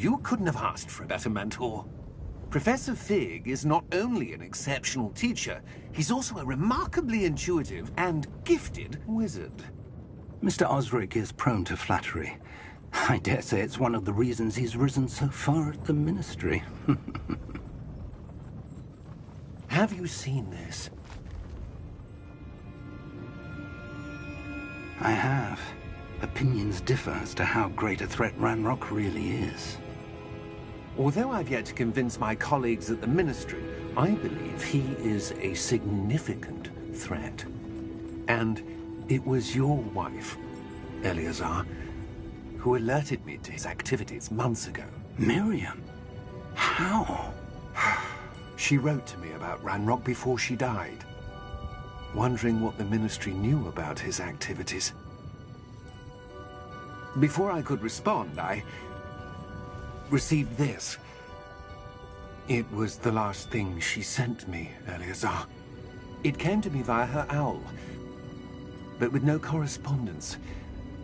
You couldn't have asked for a better mentor. Professor Fig is not only an exceptional teacher, he's also a remarkably intuitive and gifted wizard. Mr. Osric is prone to flattery. I dare say it's one of the reasons he's risen so far at the Ministry. Have you seen this? I have. Opinions differ as to how great a threat Ranrock really is. Although I've yet to convince my colleagues at the Ministry, I believe he is a significant threat. And it was your wife, Eleazar, who alerted me to his activities months ago. Miriam? How? She wrote to me about Ranrock before she died, wondering what the Ministry knew about his activities. Before I could respond, I received this. It was the last thing she sent me, Eleazar. It came to me via her owl, but with no correspondence.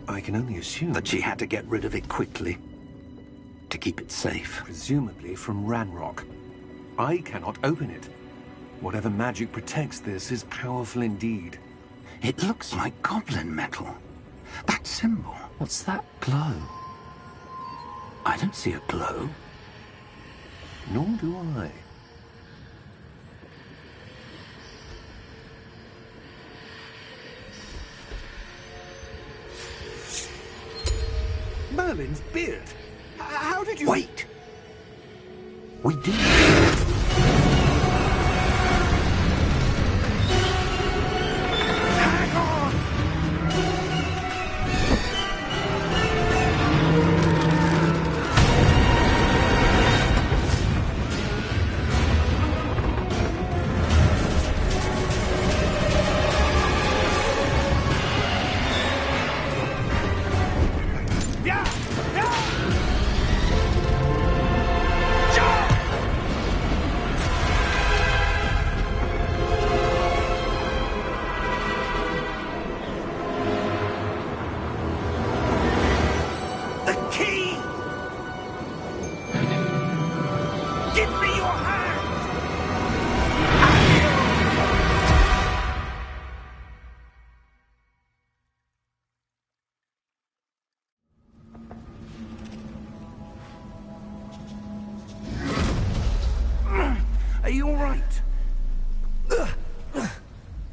I can only assume that she had to get rid of it quickly, to keep it safe. Presumably from Ranrock. I cannot open it. Whatever magic protects this is powerful indeed. It looks like goblin metal. That symbol. What's that glow? I don't see a glow. Nor do I. Merlin's beard. How did you... Wait! We did... Hang on! Are you all right?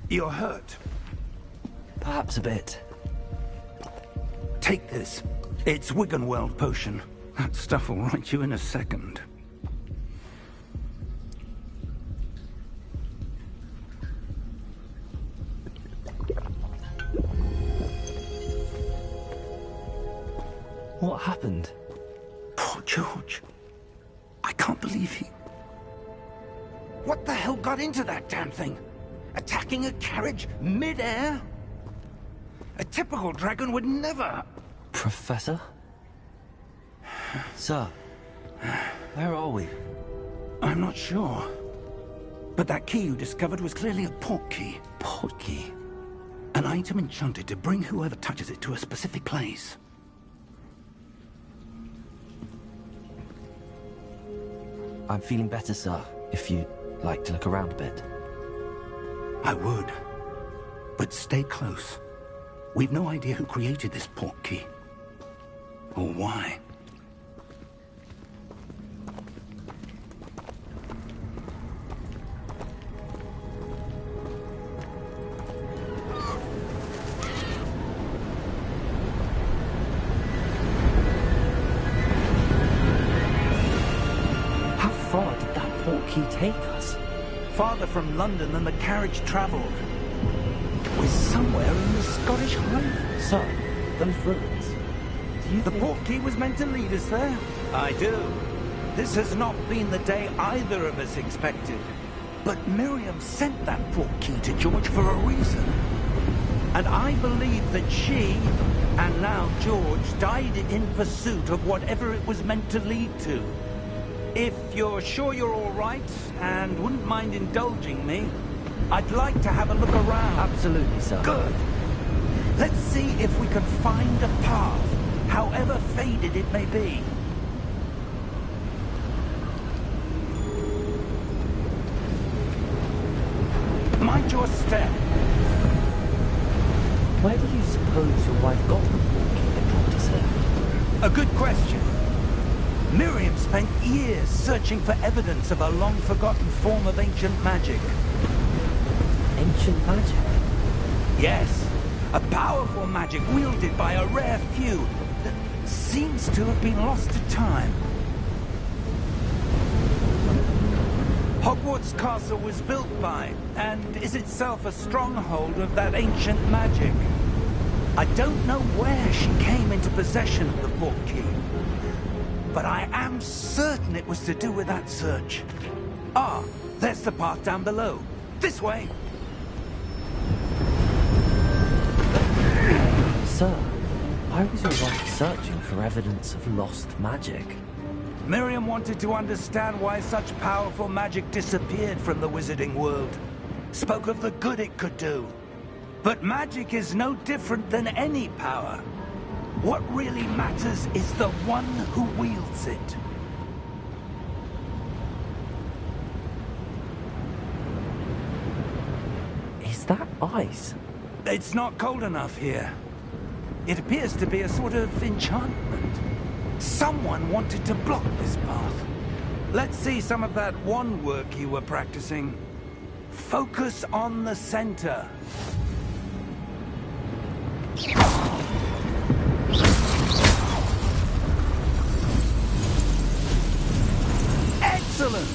You're hurt. Perhaps a bit. Take this. It's Wiggenweld potion. That stuff will right you in a second. What happened? Poor George. I can't believe he... What the hell got into that damn thing? Attacking a carriage mid-air? A typical dragon would never... Professor? Sir, where are we? I'm not sure. But that key you discovered was clearly a port key. Port key? An item enchanted to bring whoever touches it to a specific place. I'm feeling better, sir, if you'd like to look around a bit. I would. But stay close. We've no idea who created this port key. Or why. How far did that port key take us? Farther from London than the carriage travelled. We're somewhere in the Scottish Highlands. Sir, those ruins. Do you The think... port key was meant to lead us there? I do. This has not been the day either of us expected. But Miriam sent that port key to George for a reason. And I believe that she, and now George, died in pursuit of whatever it was meant to lead to. If you're sure you're all right, and wouldn't mind indulging me, I'd like to have a look around. Absolutely, sir. Good. Let's see if we can find a path, however faded it may be. hold your step. Where do you suppose your wife got the portkey that brought us here? A good question. Miriam spent years searching for evidence of a long-forgotten form of ancient magic. Ancient magic? Yes, a powerful magic wielded by a rare few that seems to have been lost to time. Hogwarts Castle was built by, and is itself a stronghold of that ancient magic. I don't know where she came into possession of the portkey, but I am certain it was to do with that search. Ah, there's the path down below. This way! Sir, why was your wife searching for evidence of lost magic? Miriam wanted to understand why such powerful magic disappeared from the wizarding world. Spoke of the good it could do. But magic is no different than any power. What really matters is the one who wields it. Is that ice? It's not cold enough here. It appears to be a sort of enchantment. Someone wanted to block this path. Let's see some of that wand work you were practicing. Focus on the center. Excellent!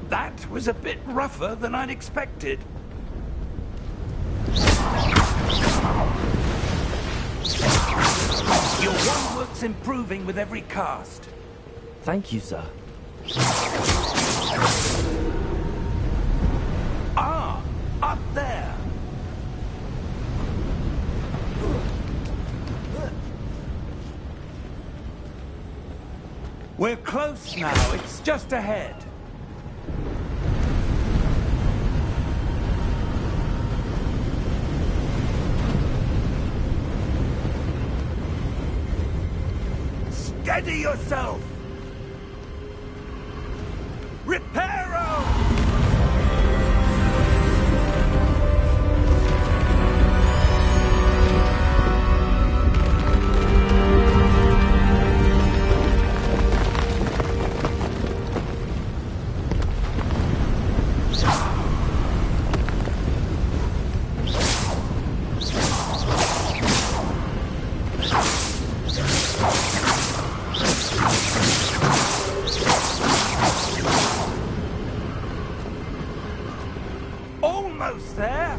That was a bit rougher than I'd expected. Your wand work's improving with every cast. Thank you, sir. Ah, up there. We're close now. It's just ahead. Steady yourself! Reparo! Almost there!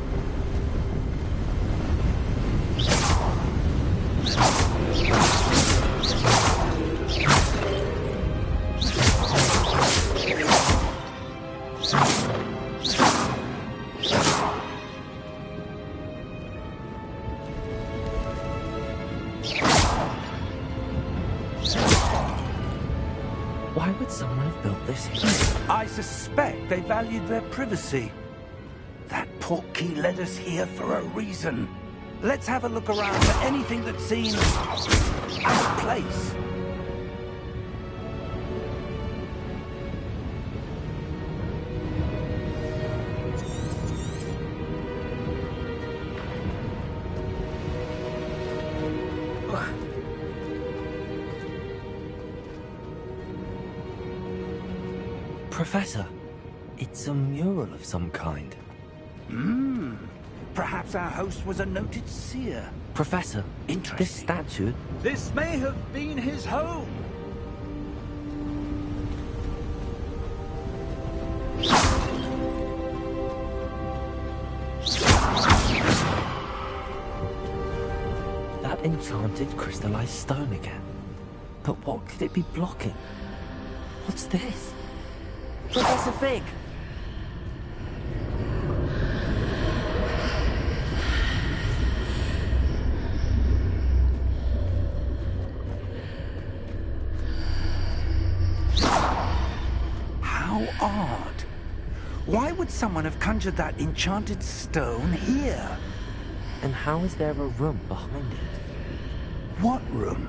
Why would someone have built this here? I suspect they valued their privacy. That portkey led us here for a reason. Let's have a look around for anything that seems out of place. Professor, it's a mural of some kind. Perhaps our host was a noted seer. Professor, Interesting. this statue... This may have been his home. That enchanted crystallized stone again. But what could it be blocking? What's this? Professor Fig! How odd. Why would someone have conjured that enchanted stone here? And how is there a room behind it? What room?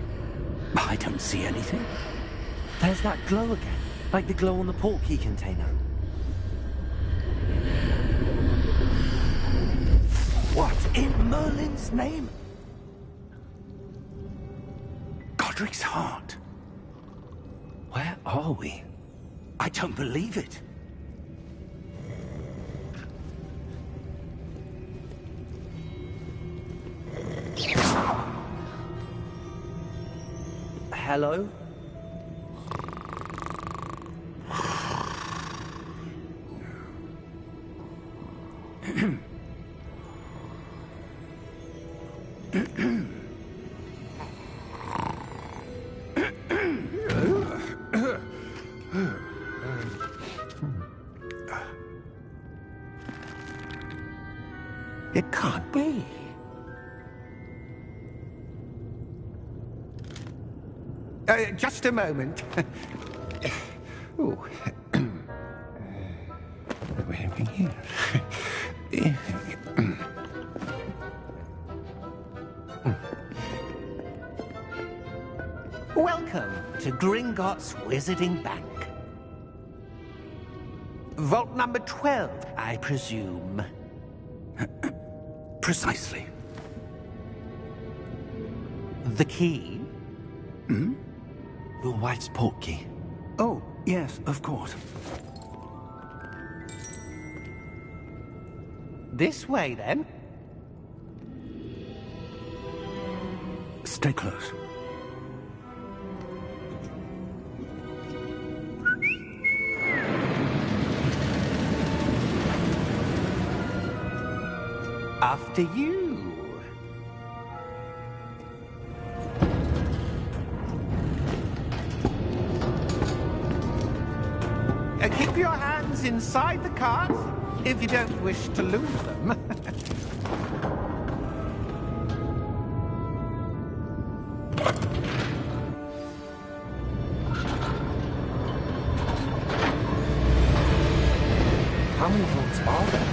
I don't see anything. There's that glow again, like the glow on the portkey container. What in Merlin's name? Godric's heart. Where are we? I don't believe it. Hello? It can't be. Just a moment. Oh. Where are we here? Welcome to Gringotts Wizarding Bank. Vault number 12, I presume. Precisely. The key? Hmm? Your wife's portkey. Oh, yes, of course. This way, then. Stay close. After you. Keep your hands inside the cart if you don't wish to lose them. How many vaults are there?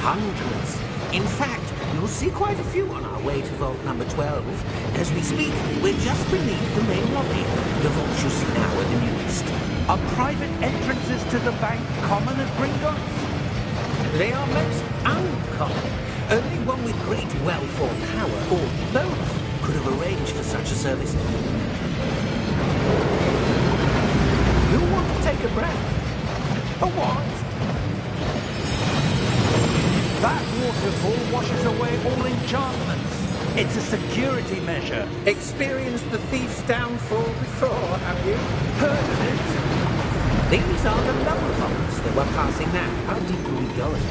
Hundreds. In fact, you'll see quite a few on our way to vault number 12. As we speak, we're just beneath the main lobby. The vaults you see now are the newest. Are private entrances to the bank common at Gringotts? They are most uncommon. Only one with great wealth or power, or both, could have arranged for such a service. You want to take a breath? A what? That waterfall washes away all enchantments. It's a security measure. Experienced the thief's downfall before, have you? Heard of it? These are the lower vaults that we're passing now. How deep are we going?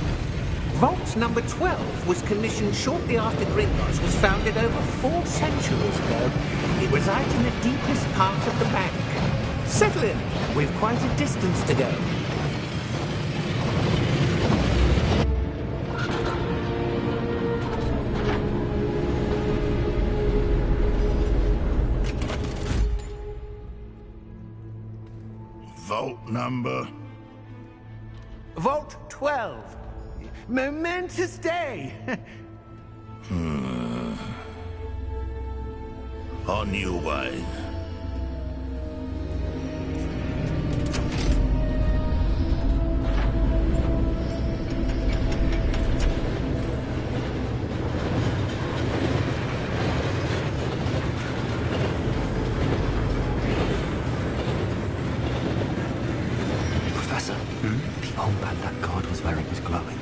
Vault number 12 was commissioned shortly after Gringotts was founded over 4 centuries ago. It resides in the deepest part of the bank. Settle in. We've quite a distance to go. Vault number? Vault 12. Momentous day. On your way. Professor, the armband that guard was wearing was glowing.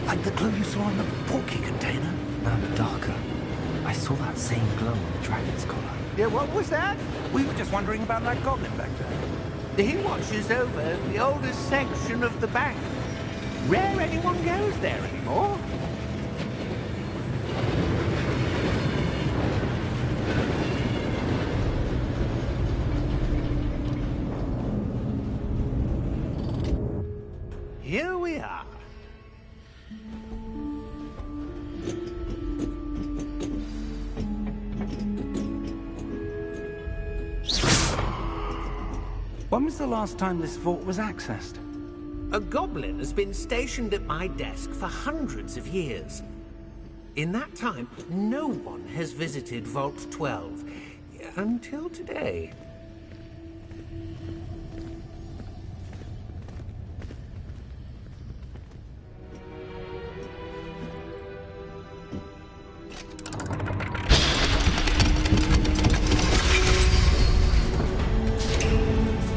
Like the glow you saw in the portkey container? No, darker. I saw that same glow on the dragon's collar. Yeah, what was that? We were just wondering about that goblin back there. He watches over the oldest section of the bank. Rare anyone goes there anymore. Here we are. When was the last time this vault was accessed? A goblin has been stationed at my desk for hundreds of years. In that time, no one has visited Vault 12 until today.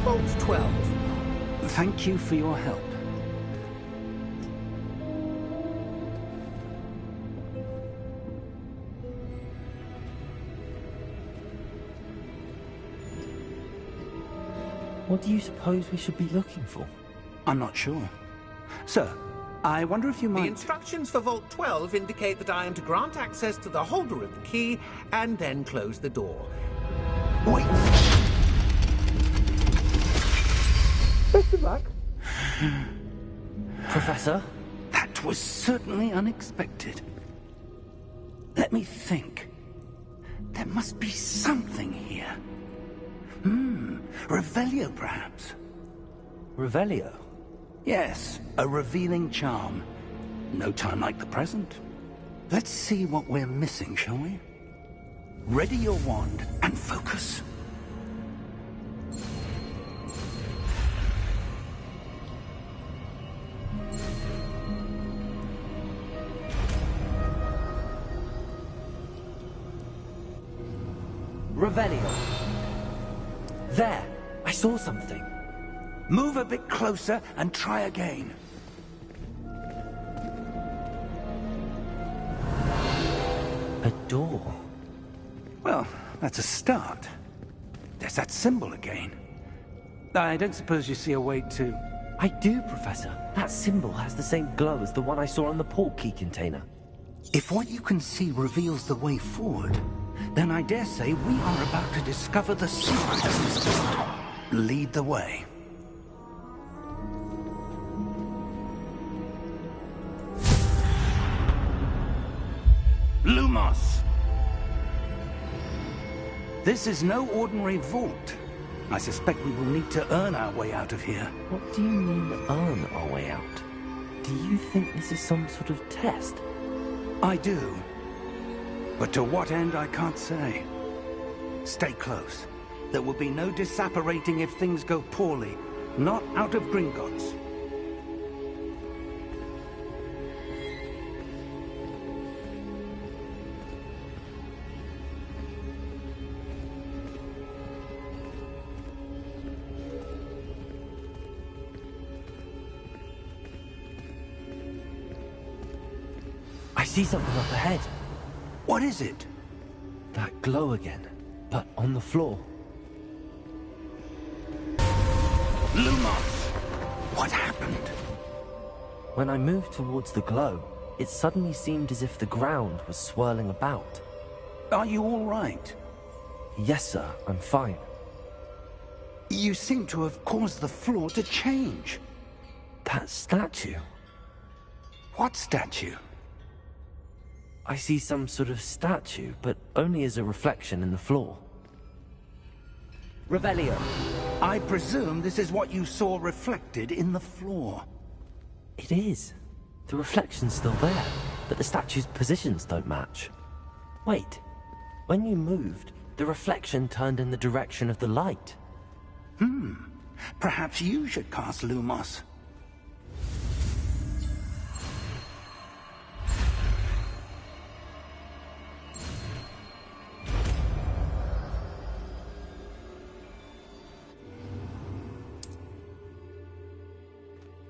Vault 12. Thank you for your help. What do you suppose we should be looking for? I'm not sure. Sir, I wonder if you The might... instructions for Vault 12 indicate that I am to grant access to the holder of the key and then close the door. Wait! Best of luck. Professor? That was certainly unexpected. Let me think. There must be something here. Revelio, perhaps? Revelio? Yes, a revealing charm. No time like the present. Let's see what we're missing, shall we? Ready your wand and focus. Revelio. There! I saw something. Move a bit closer and try again. A door. Well, that's a start. There's that symbol again. I don't suppose you see a way to... I do, Professor. That symbol has the same glow as the one I saw on the portkey container. If what you can see reveals the way forward, then I dare say we are about to discover the secret of this vault. Lead the way. Lumos! This is no ordinary vault. I suspect we will need to earn our way out of here. What do you mean, earn our way out? Do you think this is some sort of test? I do. But to what end, I can't say. Stay close. There will be no disapparating if things go poorly. Not out of Gringotts. I see something up ahead. What is it? That glow again, but on the floor. Lumos! What happened? When I moved towards the glow, it suddenly seemed as if the ground was swirling about. Are you all right? Yes, sir, I'm fine. You seem to have caused the floor to change. That statue. What statue? I see some sort of statue, but only as a reflection in the floor. Revelio. I presume this is what you saw reflected in the floor. It is. The reflection's still there, but the statue's positions don't match. Wait. When you moved, the reflection turned in the direction of the light. Perhaps you should cast Lumos.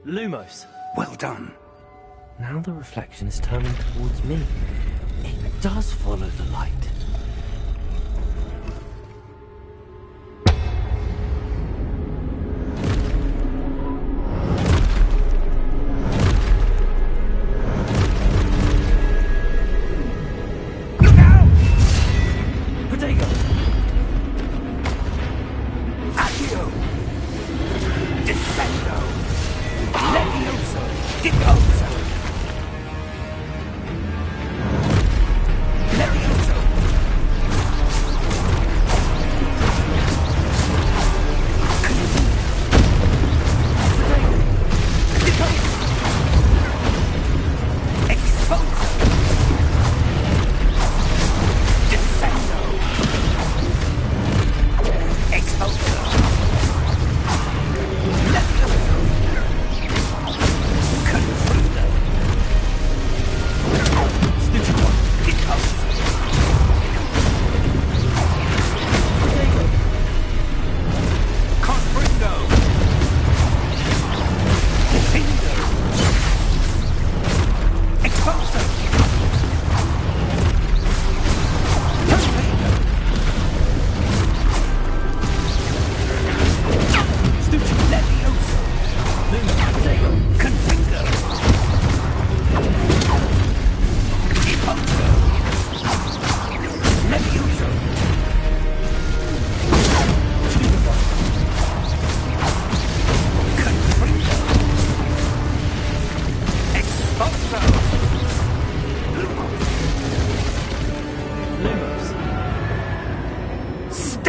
Lumos. Well done. Now the reflection is turning towards me. It does follow the light. Look out! Protego! Accio! Descendo! Levioso! Dicoso! Levioso!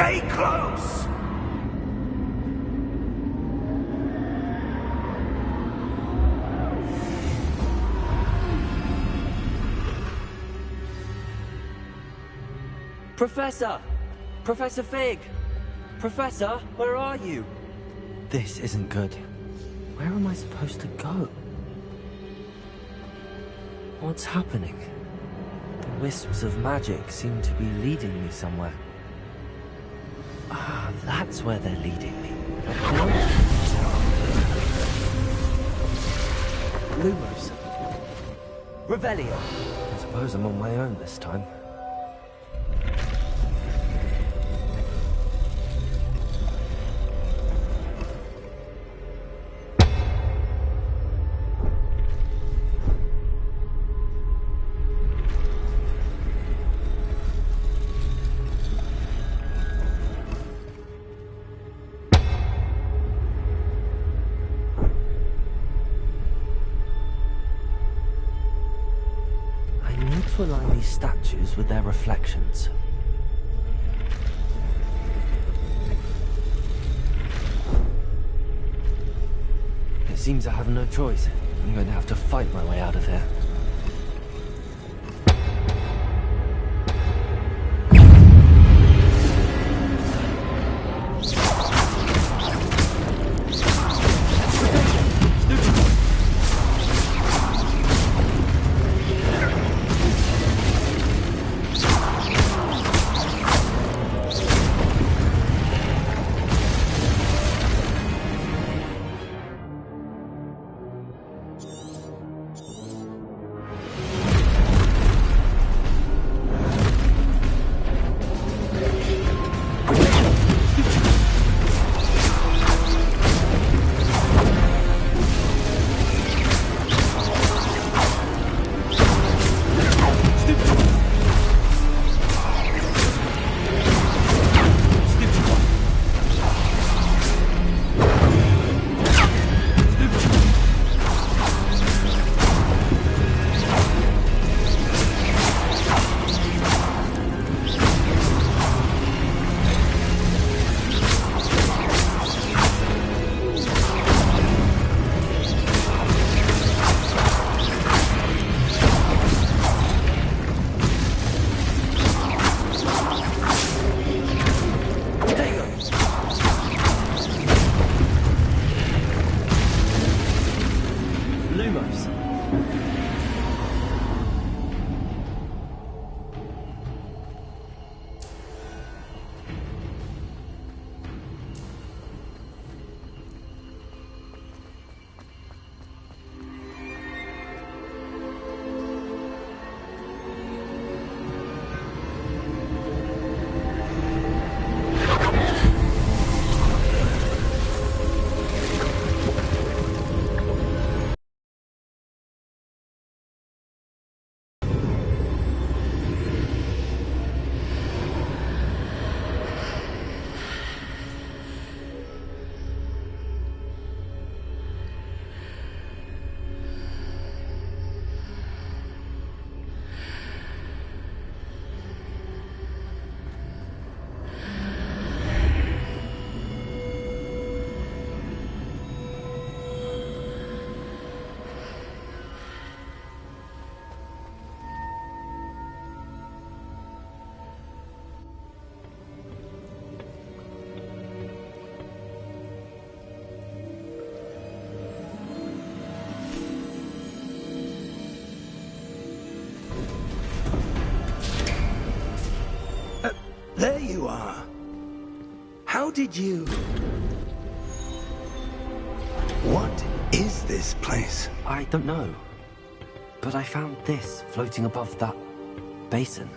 Stay close! Professor! Professor Fig! Professor, where are you? This isn't good. Where am I supposed to go? What's happening? The wisps of magic seem to be leading me somewhere. Ah, that's where they're leading me. Lumos. Revelio. I suppose I'm on my own this time. To align these statues with their reflections. It seems I have no choice. I'm going to have to fight my way out of here. There you are. How did you... What is this place? I don't know. But I found this floating above that basin.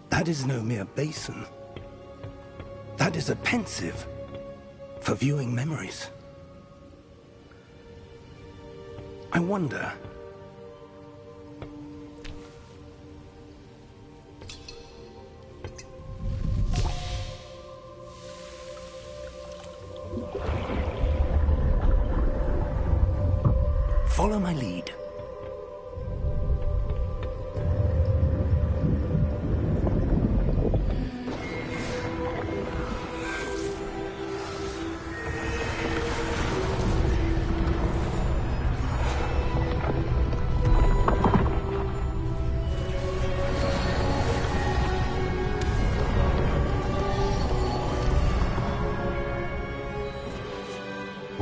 That is no mere basin. That is a pensive for viewing memories. I wonder... Follow my lead.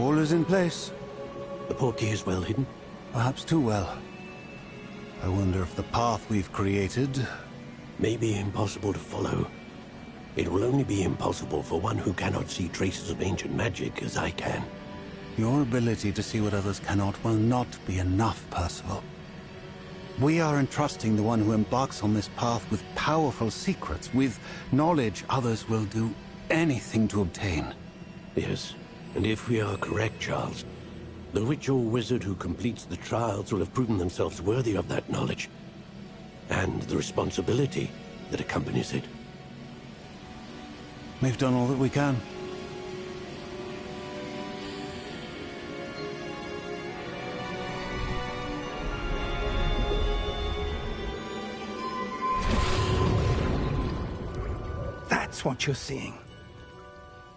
All is in place. The portkey is well hidden? Perhaps too well. I wonder if the path we've created... May be impossible to follow. It will only be impossible for one who cannot see traces of ancient magic as I can. Your ability to see what others cannot will not be enough, Percival. We are entrusting the one who embarks on this path with powerful secrets, with knowledge others will do anything to obtain. Yes, and if we are correct, Charles, the witch or wizard who completes the trials will have proven themselves worthy of that knowledge, and the responsibility that accompanies it. We've done all that we can. That's what you're seeing.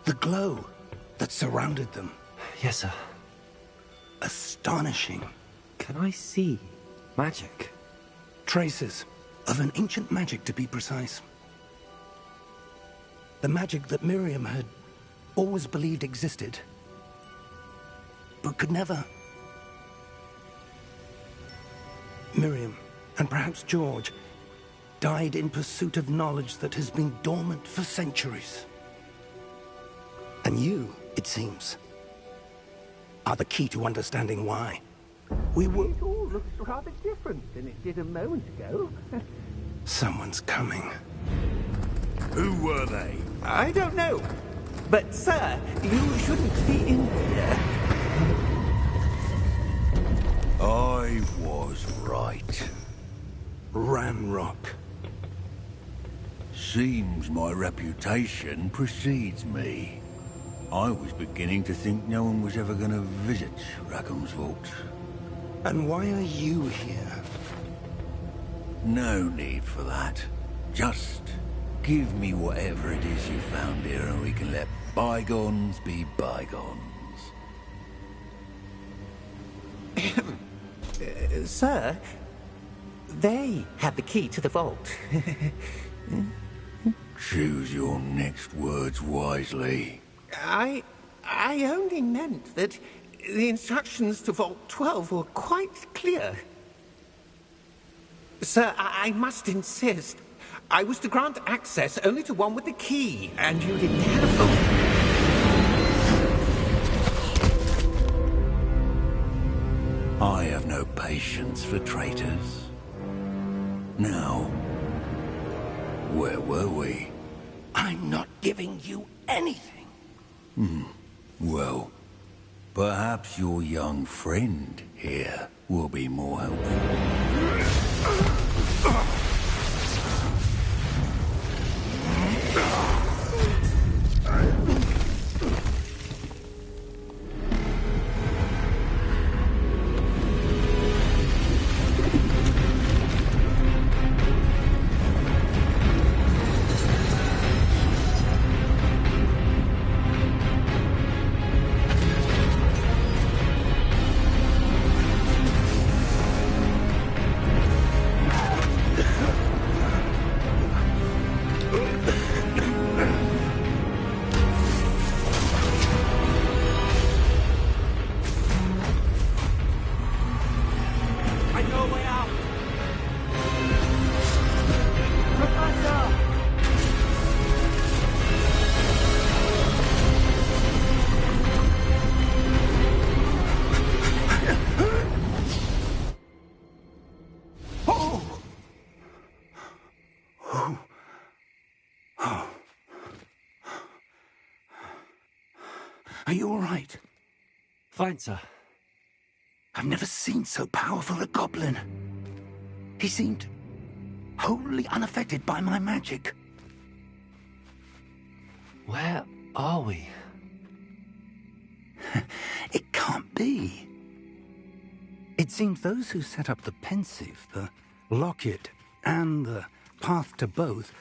The glow that surrounded them. Yes, sir. Astonishing. Can I see magic? Traces of an ancient magic, to be precise. The magic that Miriam had always believed existed, but could never. Miriam, and perhaps George, died in pursuit of knowledge that has been dormant for centuries. And you, it seems, are the key to understanding why. We were... It all looks rather different than it did a moment ago. Someone's coming. Who were they? I don't know. But, sir, you shouldn't be in here. I was right. Ramrock. Seems my reputation precedes me. I was beginning to think no one was ever going to visit Rackham's vault. And why are you here? No need for that. Just give me whatever it is you found here and we can let bygones be bygones. Sir, they had the key to the vault. Choose your next words wisely. I only meant that the instructions to Vault 12 were quite clear. Sir, I must insist. I was to grant access only to one with the key, and you didn't have them. I have no patience for traitors. Now, where were we? I'm not giving you anything. Well, perhaps your young friend here will be more helpful. Are you all right? Fine, sir. I've never seen so powerful a goblin. He seemed wholly unaffected by my magic. Where are we? It can't be. It seems those who set up the pensive, the locket, and the path to both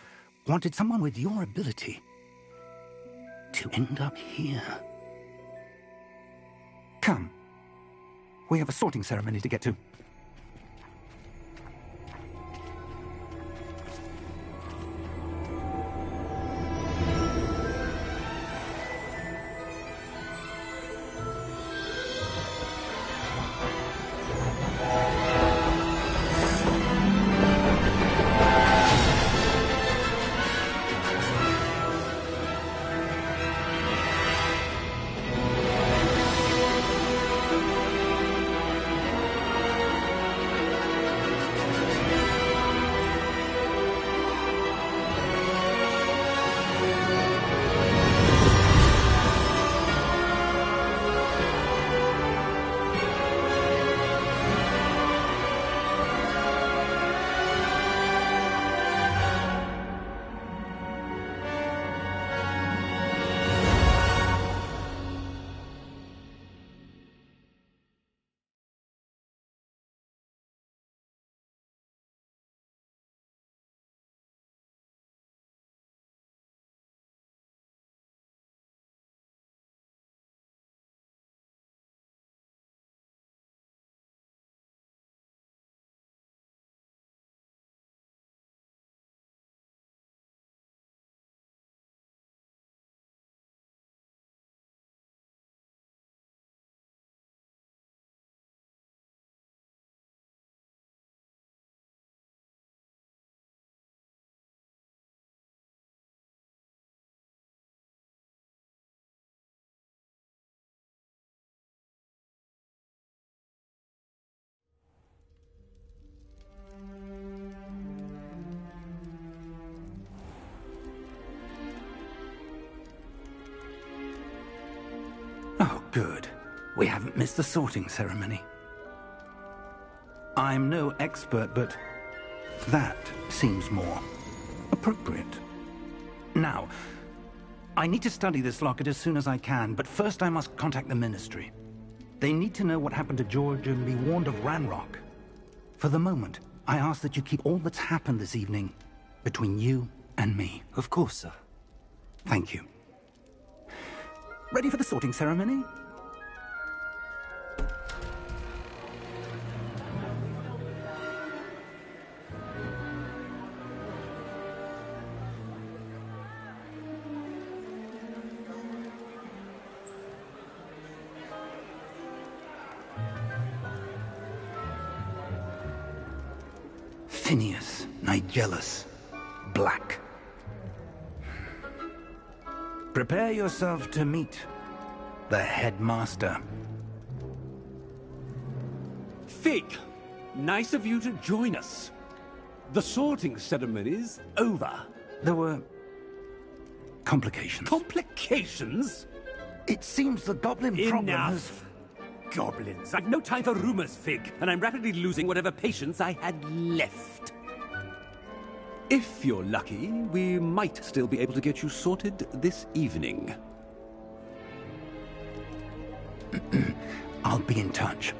wanted someone with your ability to end up here. Come. We have a sorting ceremony to get to. Good. We haven't missed the sorting ceremony. I'm no expert, but that seems more appropriate. Now, I need to study this locket as soon as I can, but first I must contact the Ministry. They need to know what happened to George and be warned of Ranrock. For the moment, I ask that you keep all that's happened this evening between you and me. Of course, sir. Thank you. Ready for the sorting ceremony? Phineas, Nigellus, Black. Prepare yourself to meet the headmaster. Fig, nice of you to join us. The sorting ceremony's over. There were complications. Complications? It seems the goblin problem has... Enough. Goblins. I've no time for rumors, Fig, and I'm rapidly losing whatever patience I had left. If you're lucky, we might still be able to get you sorted this evening. I'll be in touch.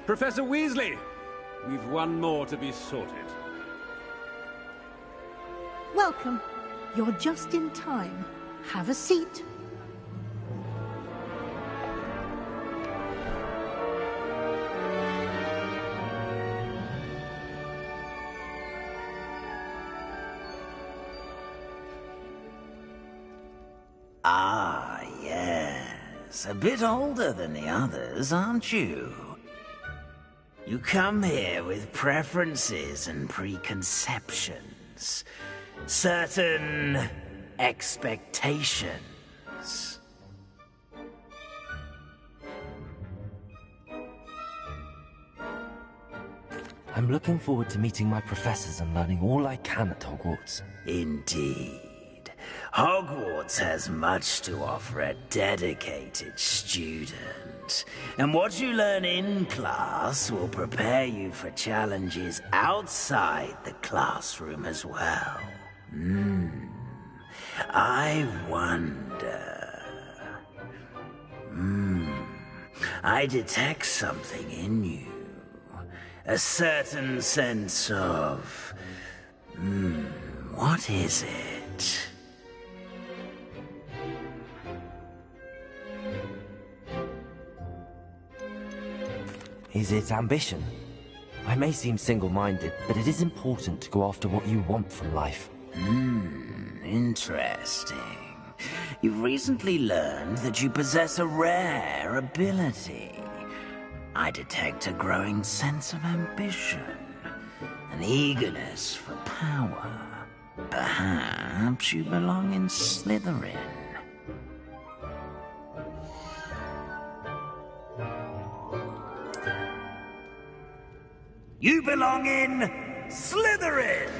Professor Weasley, we've one more to be sorted. Welcome. You're just in time. Have a seat. Ah, yes. A bit older than the others, aren't you? You come here with preferences and preconceptions. Certain expectations. I'm looking forward to meeting my professors and learning all I can at Hogwarts. Indeed. Hogwarts has much to offer a dedicated student. And what you learn in class will prepare you for challenges outside the classroom as well. I wonder... I detect something in you. A certain sense of... what is it? Is it ambition? I may seem single-minded, but it is important to go after what you want from life. Interesting. You've recently learned that you possess a rare ability. I detect a growing sense of ambition, an eagerness for power. Perhaps you belong in Slytherin. You belong in Slytherin!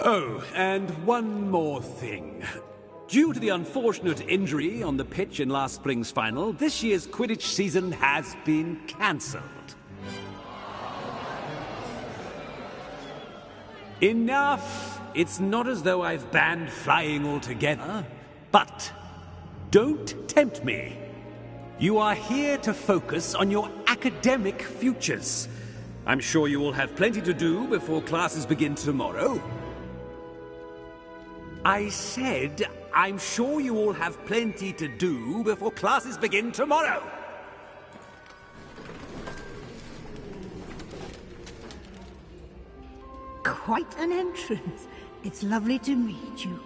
Oh, and one more thing. Due to the unfortunate injury on the pitch in last spring's final, this year's Quidditch season has been cancelled. Enough! It's not as though I've banned flying altogether, but don't tempt me. You are here to focus on your academic futures. I'm sure you will have plenty to do before classes begin tomorrow. I said, I'm sure you all have plenty to do before classes begin tomorrow. Quite an entrance. It's lovely to meet you.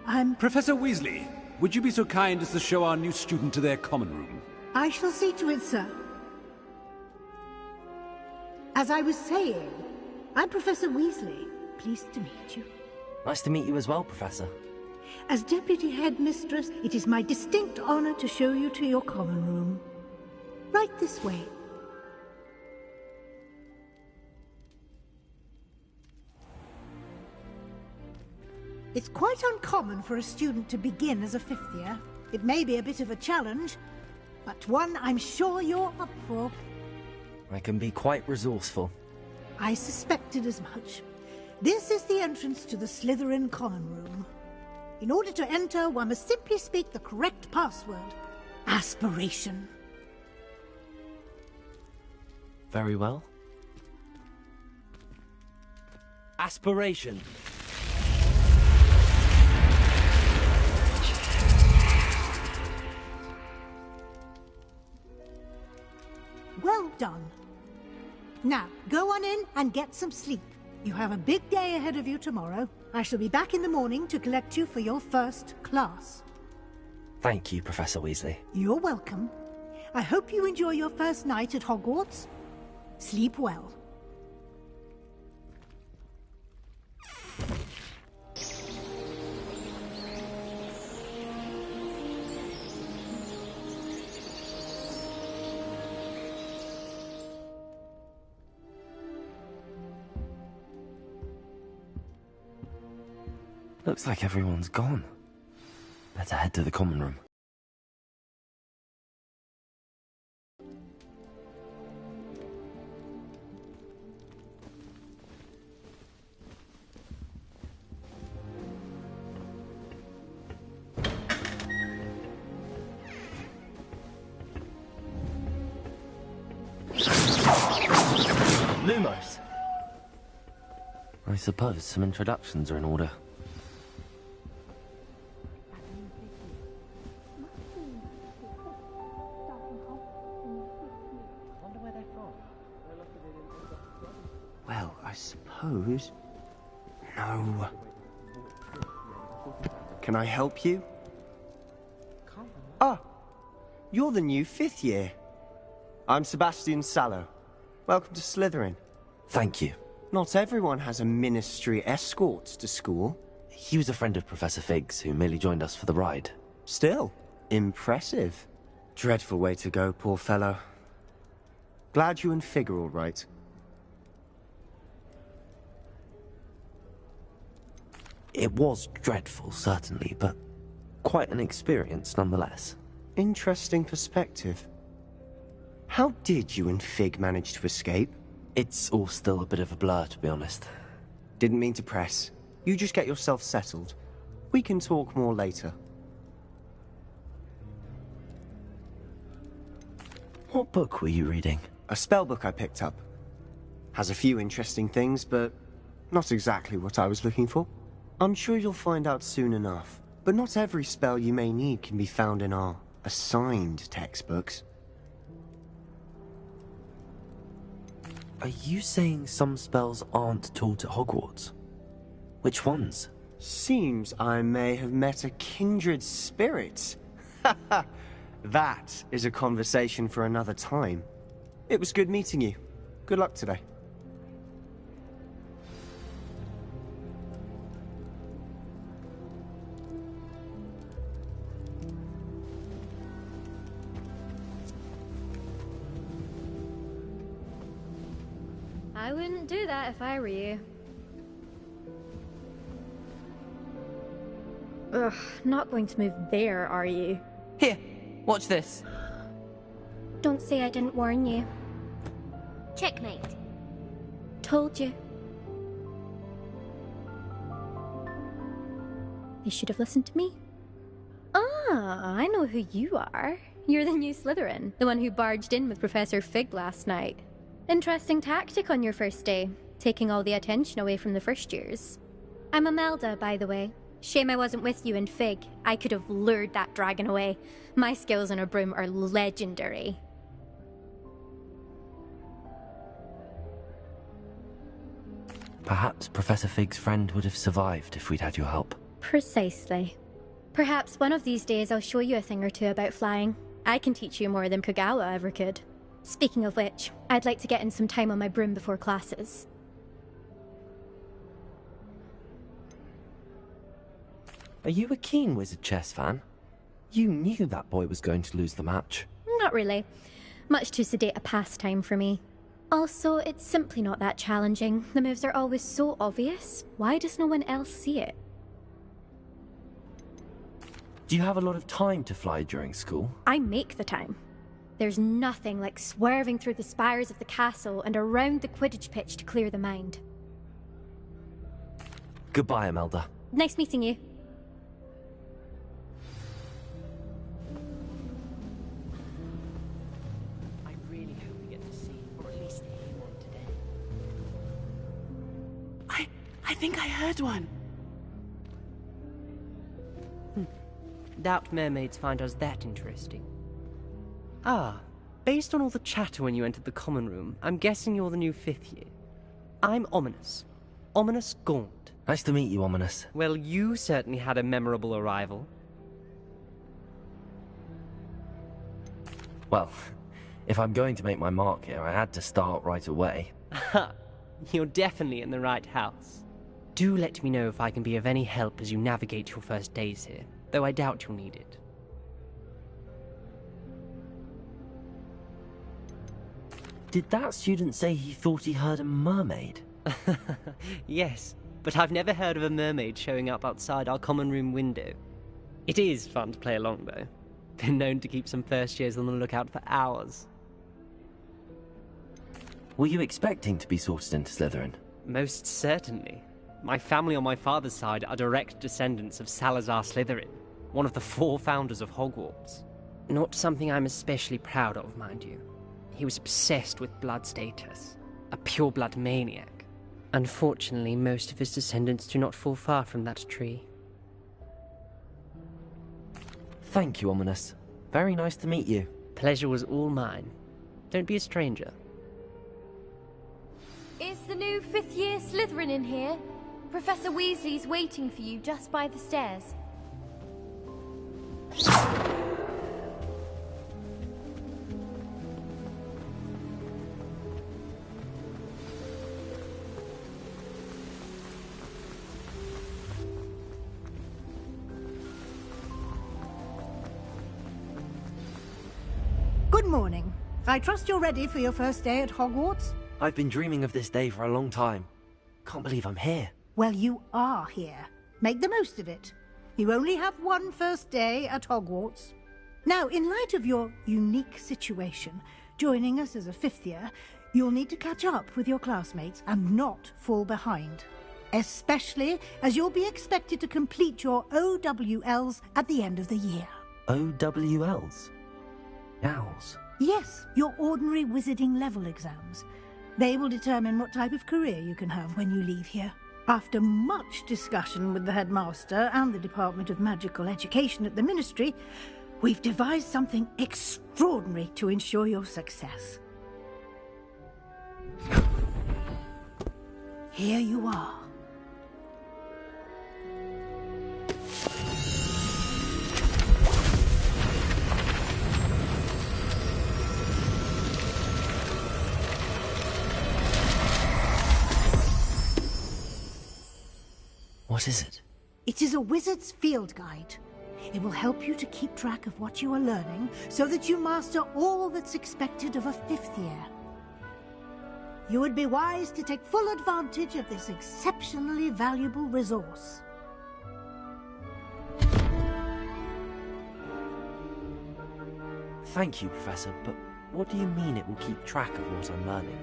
I'm... Professor Weasley, would you be so kind as to show our new student to their common room? I shall see to it, sir. As I was saying, I'm Professor Weasley. Pleased to meet you. Nice to meet you as well, Professor. As Deputy Headmistress, it is my distinct honor to show you to your common room. Right this way. It's quite uncommon for a student to begin as a fifth year. It may be a bit of a challenge, but one I'm sure you're up for. I can be quite resourceful. I suspected as much. This is the entrance to the Slytherin common room. In order to enter, one must simply speak the correct password. Aspiration. Very well. Aspiration. Well done. Now, go on in and get some sleep. You have a big day ahead of you tomorrow. I shall be back in the morning to collect you for your first class. Thank you, Professor Weasley. You're welcome. I hope you enjoy your first night at Hogwarts. Sleep well. Looks like everyone's gone. Better head to the common room. Lumos! I suppose some introductions are in order. Well, I suppose... No. Can I help you? Ah! You're the new 5th year. I'm Sebastian Sallow. Welcome to Slytherin. Thank you. Not everyone has a ministry escort to school. He was a friend of Professor Fig's, who merely joined us for the ride. Still, impressive. Dreadful way to go, poor fellow. Glad you and Fig are all right. It was dreadful, certainly, but quite an experience nonetheless. Interesting perspective. How did you and Fig manage to escape? It's all still a bit of a blur, to be honest. Didn't mean to press. You just get yourself settled. We can talk more later. What book were you reading? A spell book I picked up. Has a few interesting things, but not exactly what I was looking for. I'm sure you'll find out soon enough. But not every spell you may need can be found in our assigned textbooks. Are you saying some spells aren't taught at Hogwarts? Which ones? Seems I may have met a kindred spirit. That is a conversation for another time. It was good meeting you. Good luck today. I wouldn't do that if I were you. Ugh, not going to move there, are you? Here, watch this. Don't say I didn't warn you. Checkmate. Told you. You should have listened to me. Ah, I know who you are. You're the new Slytherin, the one who barged in with Professor Fig last night. Interesting tactic on your first day, taking all the attention away from the first years. I'm Imelda, by the way. Shame I wasn't with you and Fig. I could have lured that dragon away. My skills on a broom are legendary. Perhaps Professor Fig's friend would have survived if we'd had your help. Precisely. Perhaps one of these days I'll show you a thing or two about flying. I can teach you more than Kagawa ever could. Speaking of which, I'd like to get in some time on my broom before classes. Are you a keen Wizard chess fan? You knew that boy was going to lose the match. Not really. Much too sedate a pastime for me. Also, it's simply not that challenging. The moves are always so obvious. Why does no one else see it? Do you have a lot of time to fly during school? I make the time. There's nothing like swerving through the spires of the castle and around the Quidditch pitch to clear the mind. Goodbye, Imelda. Nice meeting you. I really hope we get to see, or at least hear one today. I think I heard one. Doubt mermaids find us that interesting. Ah, based on all the chatter when you entered the common room, I'm guessing you're the new 5th year. I'm Ominous. Ominous Gaunt. Nice to meet you, Ominous. Well, you certainly had a memorable arrival. Well, if I'm going to make my mark here, I had to start right away. Ha! You're definitely in the right house. Do let me know if I can be of any help as you navigate your first days here, though I doubt you'll need it. Did that student say he thought he heard a mermaid? Yes, but I've never heard of a mermaid showing up outside our common room window. It is fun to play along, though. Been known to keep some first years on the lookout for hours. Were you expecting to be sorted into Slytherin? Most certainly. My family on my father's side are direct descendants of Salazar Slytherin, one of the 4 founders of Hogwarts. Not something I'm especially proud of, mind you. He was obsessed with blood status, a pure-blood maniac. Unfortunately, most of his descendants do not fall far from that tree. Thank you, Ominous. Very nice to meet you. Pleasure was all mine. Don't be a stranger. Is the new 5th year Slytherin in here? Professor Weasley's waiting for you just by the stairs. Good morning. I trust you're ready for your first day at Hogwarts? I've been dreaming of this day for a long time. Can't believe I'm here. Well, you are here. Make the most of it. You only have one first day at Hogwarts. Now, in light of your unique situation, joining us as a 5th year, you'll need to catch up with your classmates and not fall behind. Especially as you'll be expected to complete your OWLs at the end of the year. OWLs? Owls? Yes, your ordinary wizarding level exams. They will determine what type of career you can have when you leave here. After much discussion with the headmaster and the Department of Magical Education at the Ministry, we've devised something extraordinary to ensure your success. Here you are. What is it? It is a wizard's field guide. It will help you to keep track of what you are learning so that you master all that's expected of a 5th year. You would be wise to take full advantage of this exceptionally valuable resource. Thank you, Professor, but what do you mean it will keep track of what I'm learning?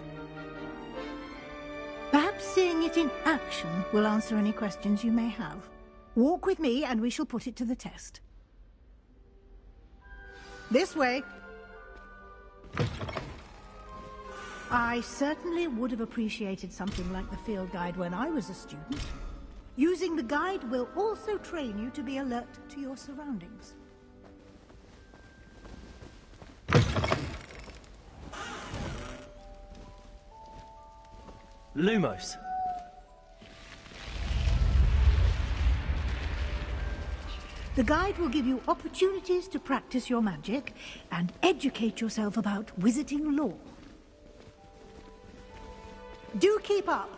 Perhaps seeing it in action will answer any questions you may have. Walk with me and we shall put it to the test. This way. I certainly would have appreciated something like the field guide when I was a student. Using the guide will also train you to be alert to your surroundings. Lumos! The guide will give you opportunities to practice your magic and educate yourself about wizarding lore. Do keep up!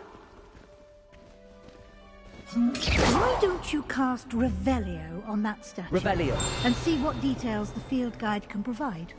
Why don't you cast Revelio on that statue? Revelio. And see what details the field guide can provide.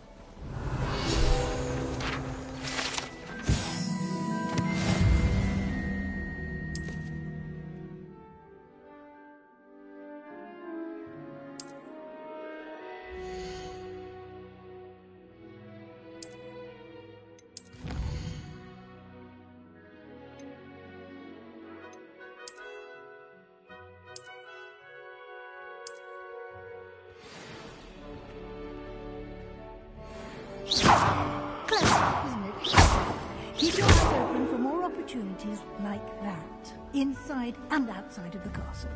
Keep your eyes open for more opportunities like that, inside and outside of the castle.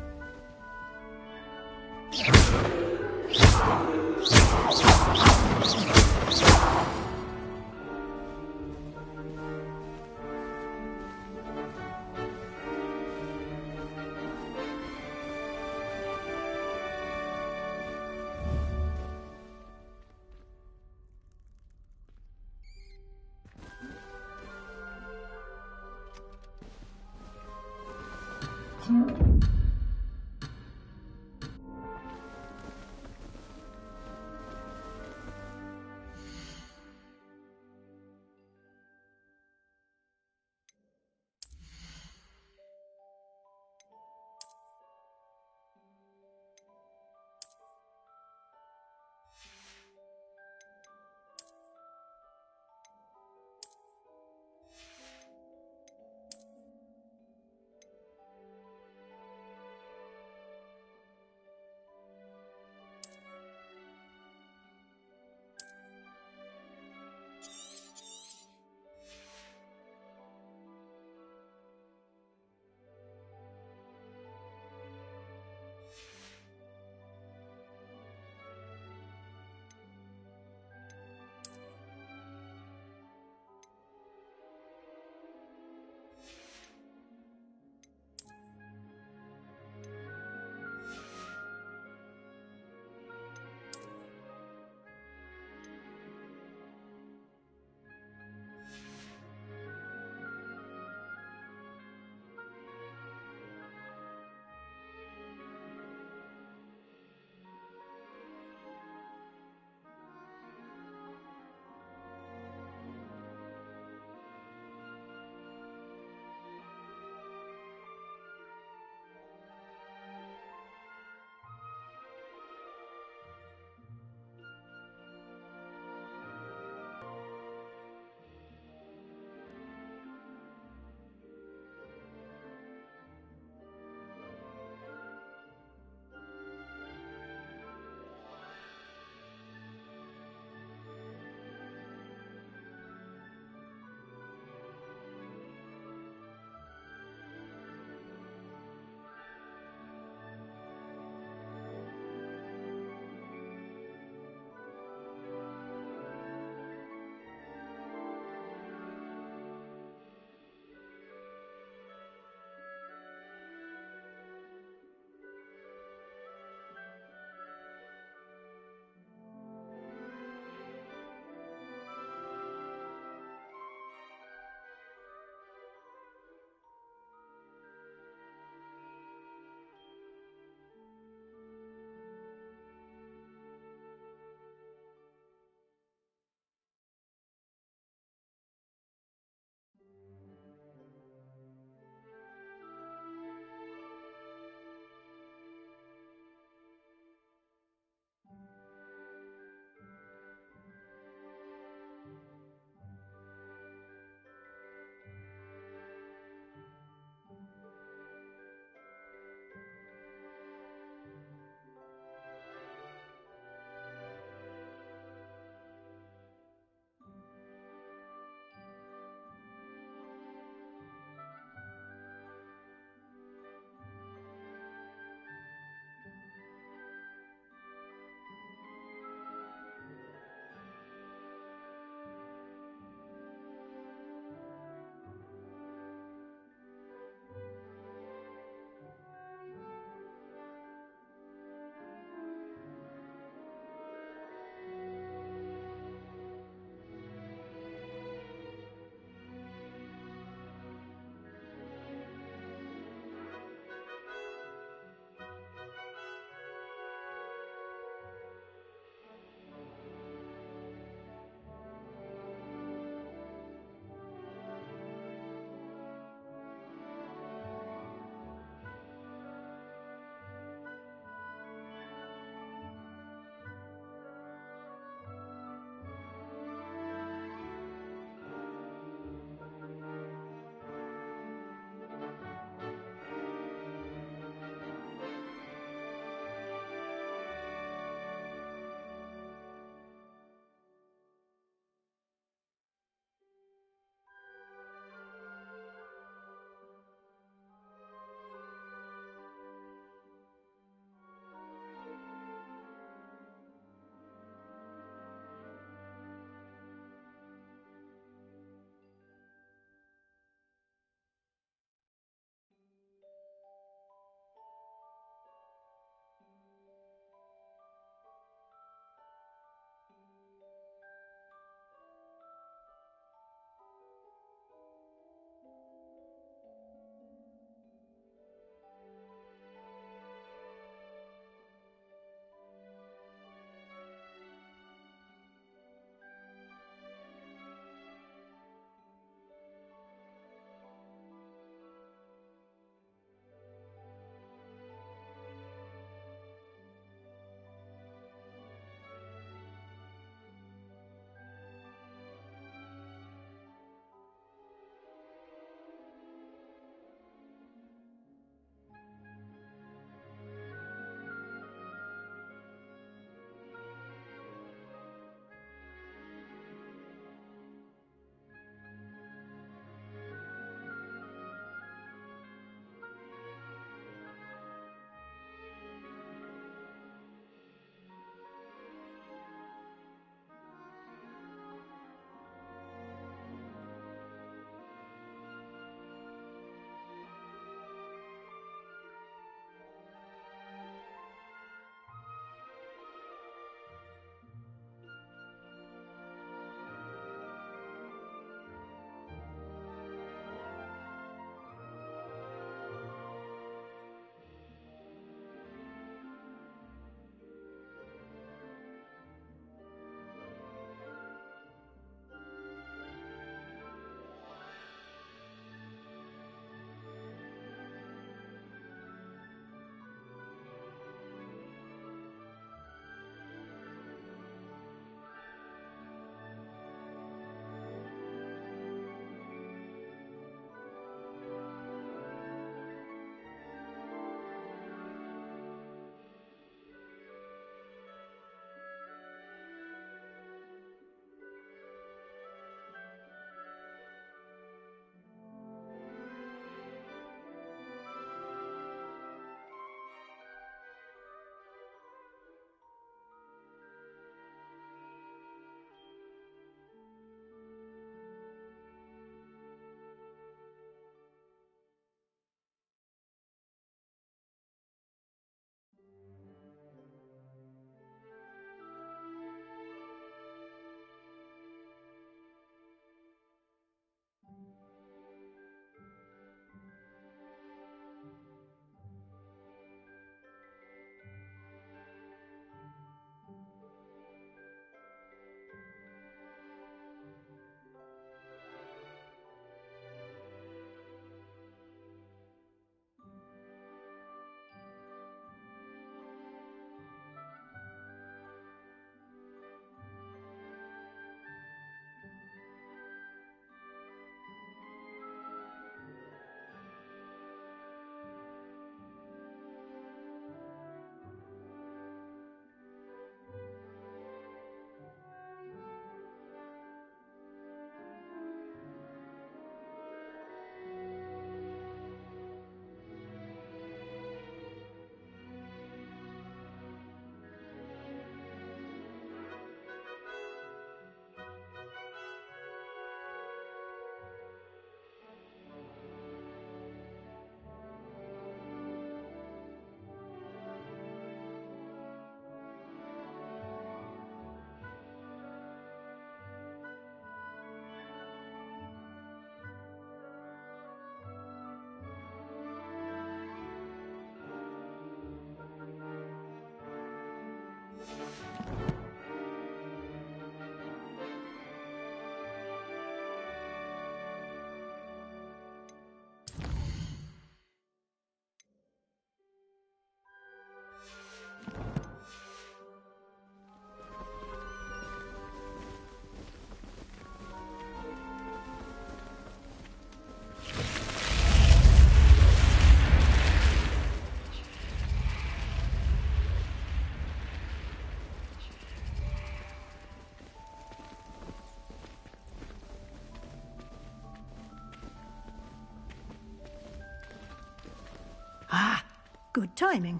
Good timing.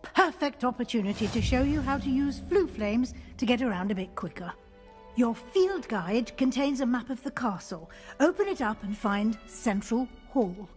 Perfect opportunity to show you how to use flue flames to get around a bit quicker. Your field guide contains a map of the castle. Open it up and find Central Hall.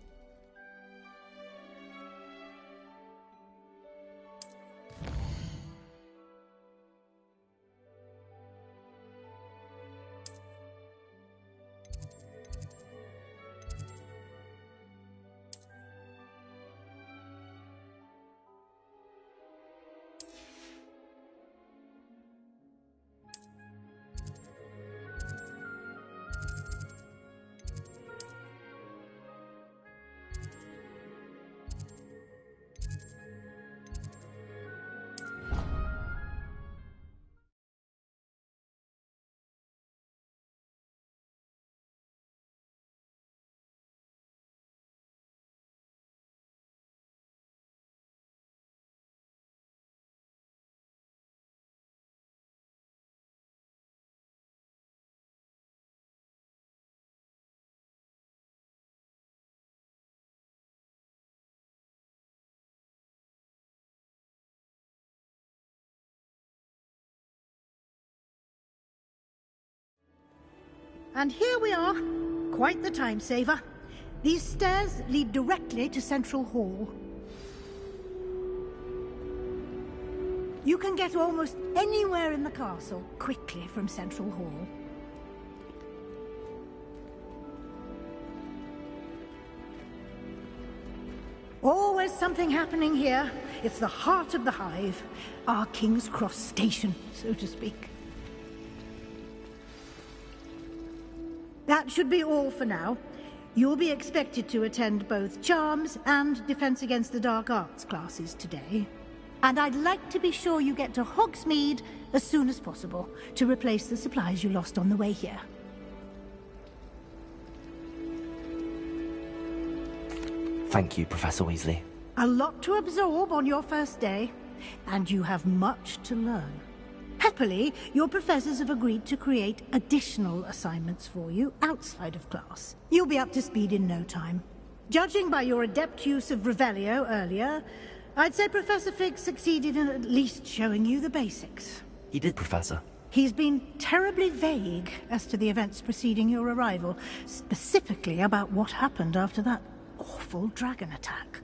And here we are. Quite the time saver. These stairs lead directly to Central Hall. You can get almost anywhere in the castle quickly from Central Hall. Always something happening here. It's the heart of the hive. Our King's Cross station, so to speak. That should be all for now. You'll be expected to attend both Charms and Defense Against the Dark Arts classes today. And I'd like to be sure you get to Hogsmeade as soon as possible to replace the supplies you lost on the way here. Thank you, Professor Weasley. A lot to absorb on your first day, and you have much to learn. Happily, your professors have agreed to create additional assignments for you outside of class. You'll be up to speed in no time. Judging by your adept use of Revelio earlier, I'd say Professor Fig succeeded in at least showing you the basics. He did, Professor. He's been terribly vague as to the events preceding your arrival, specifically about what happened after that awful dragon attack.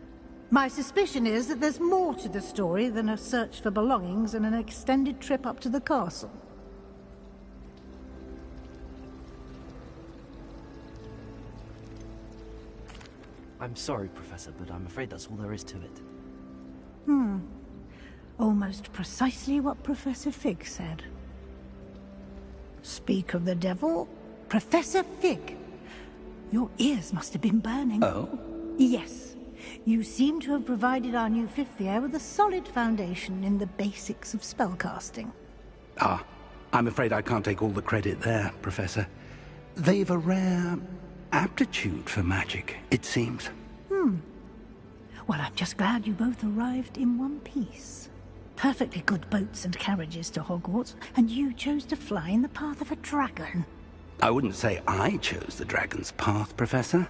My suspicion is that there's more to the story than a search for belongings and an extended trip up to the castle. I'm sorry, Professor, but I'm afraid that's all there is to it. Almost precisely what Professor Fig said. Speak of the devil, Professor Fig. Your ears must have been burning. Oh? Yes. You seem to have provided our new fifth year with a solid foundation in the basics of spellcasting. Ah, I'm afraid I can't take all the credit there, Professor. They've a rare aptitude for magic, it seems. Well, I'm just glad you both arrived in one piece. Perfectly good boats and carriages to Hogwarts, and you chose to fly in the path of a dragon. I wouldn't say I chose the dragon's path, Professor.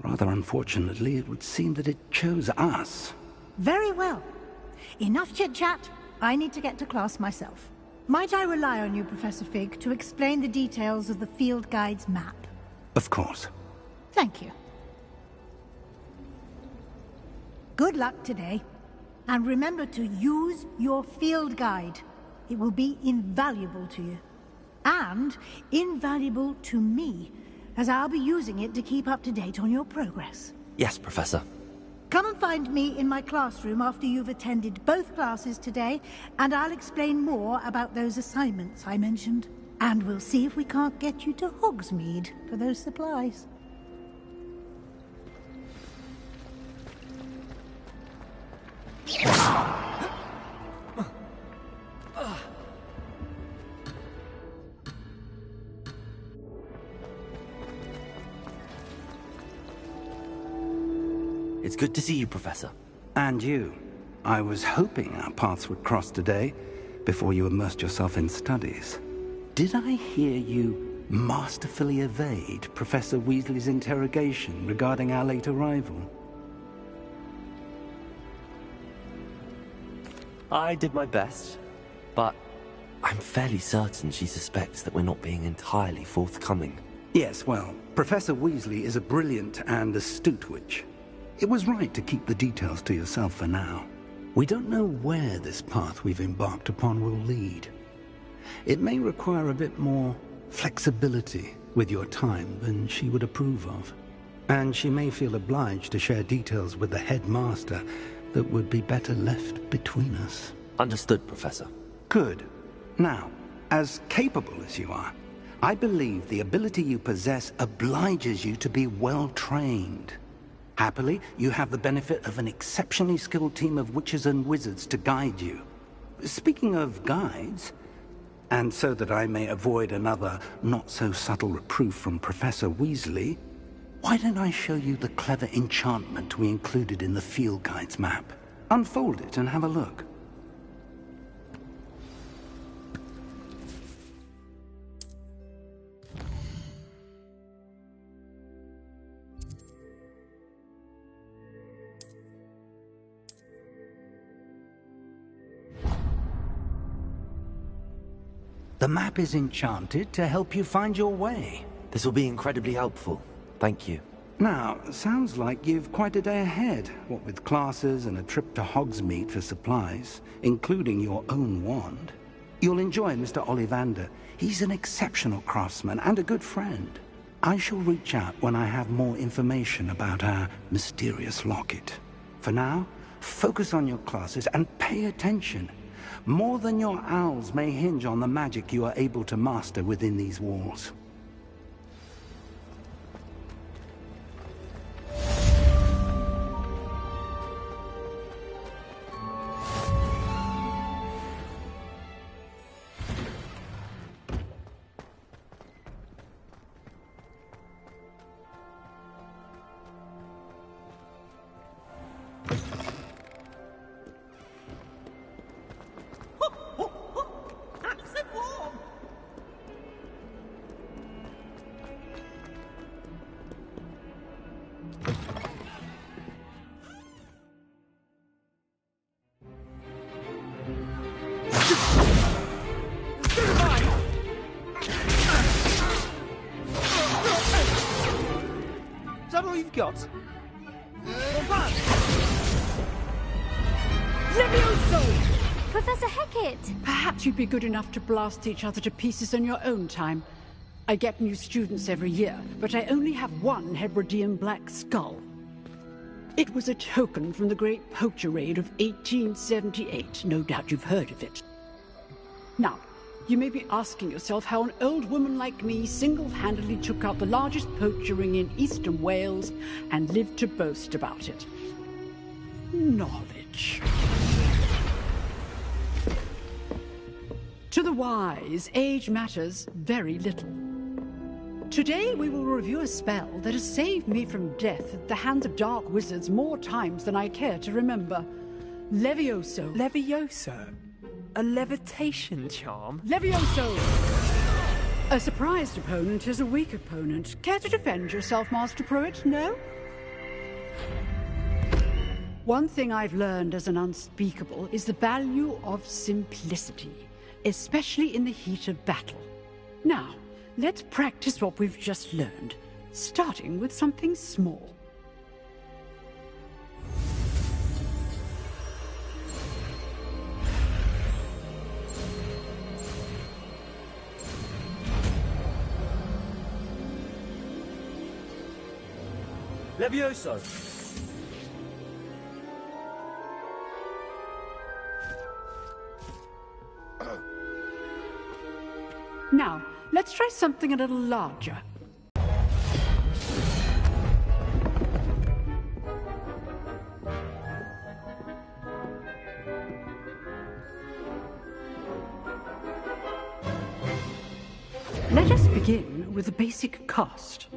Rather unfortunately, it would seem that it chose us. Very well. Enough chit-chat. I need to get to class myself. Might I rely on you, Professor Fig, to explain the details of the field guide's map? Of course. Thank you. Good luck today. And remember to use your field guide. It will be invaluable to you. And invaluable to me, as I'll be using it to keep up to date on your progress. Yes, Professor. Come and find me in my classroom after you've attended both classes today, and I'll explain more about those assignments I mentioned. And we'll see if we can't get you to Hogsmeade for those supplies. It's good to see you, Professor. And you. I was hoping our paths would cross today, before you immersed yourself in studies. Did I hear you masterfully evade Professor Weasley's interrogation regarding our late arrival? I did my best, but I'm fairly certain she suspects that we're not being entirely forthcoming. Yes, well, Professor Weasley is a brilliant and astute witch. It was right to keep the details to yourself for now. We don't know where this path we've embarked upon will lead. It may require a bit more flexibility with your time than she would approve of. And she may feel obliged to share details with the headmaster that would be better left between us. Understood, Professor. Good. Now, as capable as you are, I believe the ability you possess obliges you to be well trained. Happily, you have the benefit of an exceptionally skilled team of witches and wizards to guide you. Speaking of guides, and so that I may avoid another not-so-subtle reproof from Professor Weasley, why don't I show you the clever enchantment we included in the field guide's map? Unfold it and have a look. The map is enchanted to help you find your way. This will be incredibly helpful. Thank you. Now, sounds like you've quite a day ahead, what with classes and a trip to Hogsmeade for supplies, including your own wand. You'll enjoy Mr. Ollivander. He's an exceptional craftsman and a good friend. I shall reach out when I have more information about our mysterious locket. For now, focus on your classes and pay attention. More than your owls may hinge on the magic you are able to master within these walls. Is that all you've got? Levioso! Professor Hecat! Perhaps you'd be good enough to blast each other to pieces in your own time. I get new students every year, but I only have one Hebridean black skull. It was a token from the Great Poacher Raid of 1878. No doubt you've heard of it. Now, you may be asking yourself how an old woman like me single-handedly took out the largest poacher ring in eastern Wales and lived to boast about it. Knowledge. To the wise, age matters very little. Today we will review a spell that has saved me from death at the hands of dark wizards more times than I care to remember. Levioso. Levioso? A levitation charm? Levioso! A surprised opponent is a weak opponent. Care to defend yourself, Master Pruitt? No? One thing I've learned as an unspeakable is the value of simplicity, especially in the heat of battle. Now, let's practice what we've just learned, starting with something small. Levioso! Now, let's try something a little larger. Let us begin with the basic cast.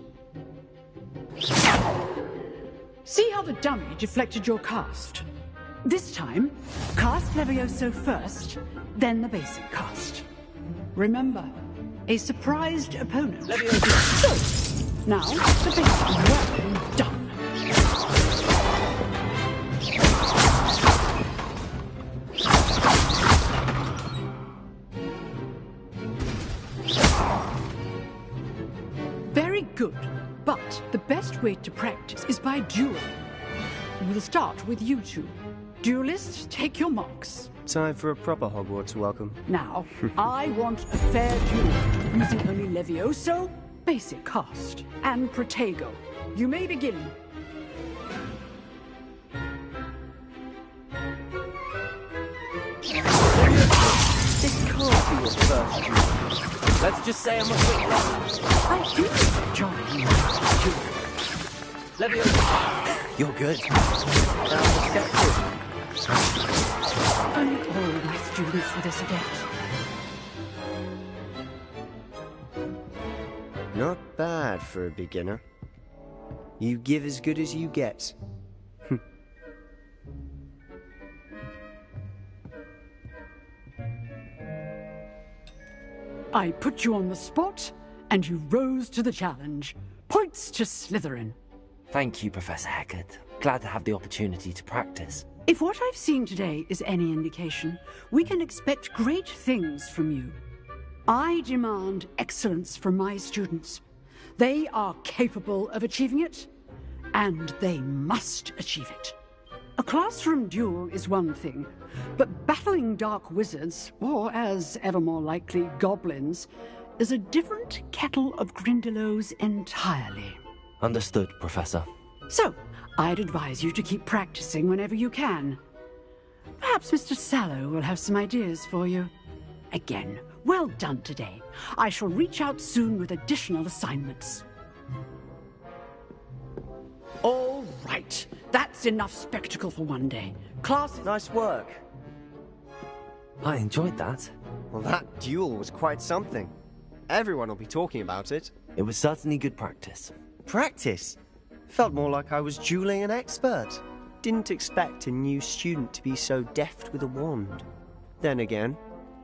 See how the dummy deflected your cast? This time, cast Levioso first, then the basic cast. Remember, a surprised opponent. So, now, the basic. Well done. best way to practice is by duel. We'll start with you two. Duelists, take your marks. Time for a proper Hogwarts welcome. Now, I want a fair duel, using only Levioso, basic cast, and Protego. You may begin. This can't be your first duel. Let's just say I'm a bit lost. I feel Johnny. Levioso. You're good. Now accepted. Only all my students for this event. Not bad for a beginner. You give as good as you get. I put you on the spot, and you rose to the challenge. Points to Slytherin. Thank you, Professor Hecat. Glad to have the opportunity to practice. If what I've seen today is any indication, we can expect great things from you. I demand excellence from my students. They are capable of achieving it, and they must achieve it. A classroom duel is one thing, but battling dark wizards, or as ever more likely, goblins, is a different kettle of Grindylows entirely. Understood, Professor. So, I'd advise you to keep practicing whenever you can. Perhaps Mr. Sallow will have some ideas for you. Again, well done today. I shall reach out soon with additional assignments. All right. That's enough spectacle for one day. Class... Nice work. I enjoyed that. Well, that duel was quite something. Everyone will be talking about it. It was certainly good practice. Practice? Felt more like I was dueling an expert. Didn't expect a new student to be so deft with a wand. Then again,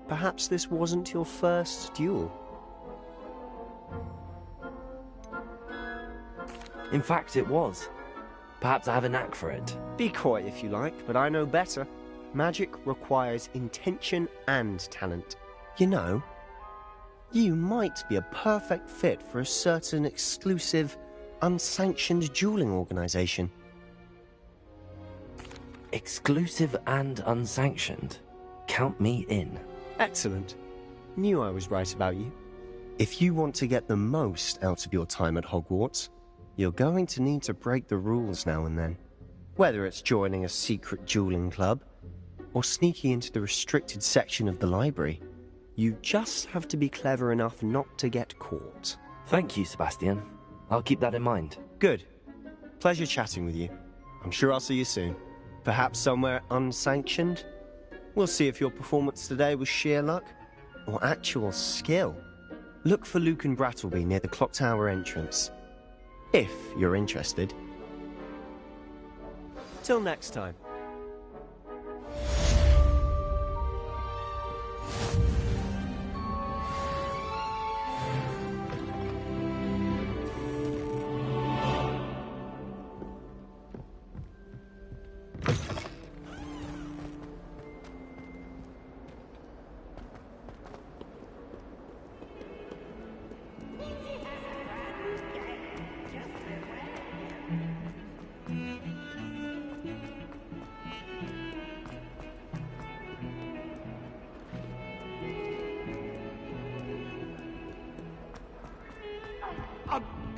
perhaps this wasn't your first duel. In fact, it was. Perhaps I have a knack for it. Be coy if you like, but I know better. Magic requires intention and talent. You know, you might be a perfect fit for a certain exclusive, unsanctioned dueling organization. Exclusive and unsanctioned? Count me in. Excellent. Knew I was right about you. If you want to get the most out of your time at Hogwarts, you're going to need to break the rules now and then. Whether it's joining a secret dueling club, or sneaking into the restricted section of the library, you just have to be clever enough not to get caught. Thank you, Sebastian. I'll keep that in mind. Good. Pleasure chatting with you. I'm sure I'll see you soon. Perhaps somewhere unsanctioned? We'll see if your performance today was sheer luck, or actual skill. Look for Luke and Brattleby near the clock tower entrance. If you're interested. Till next time.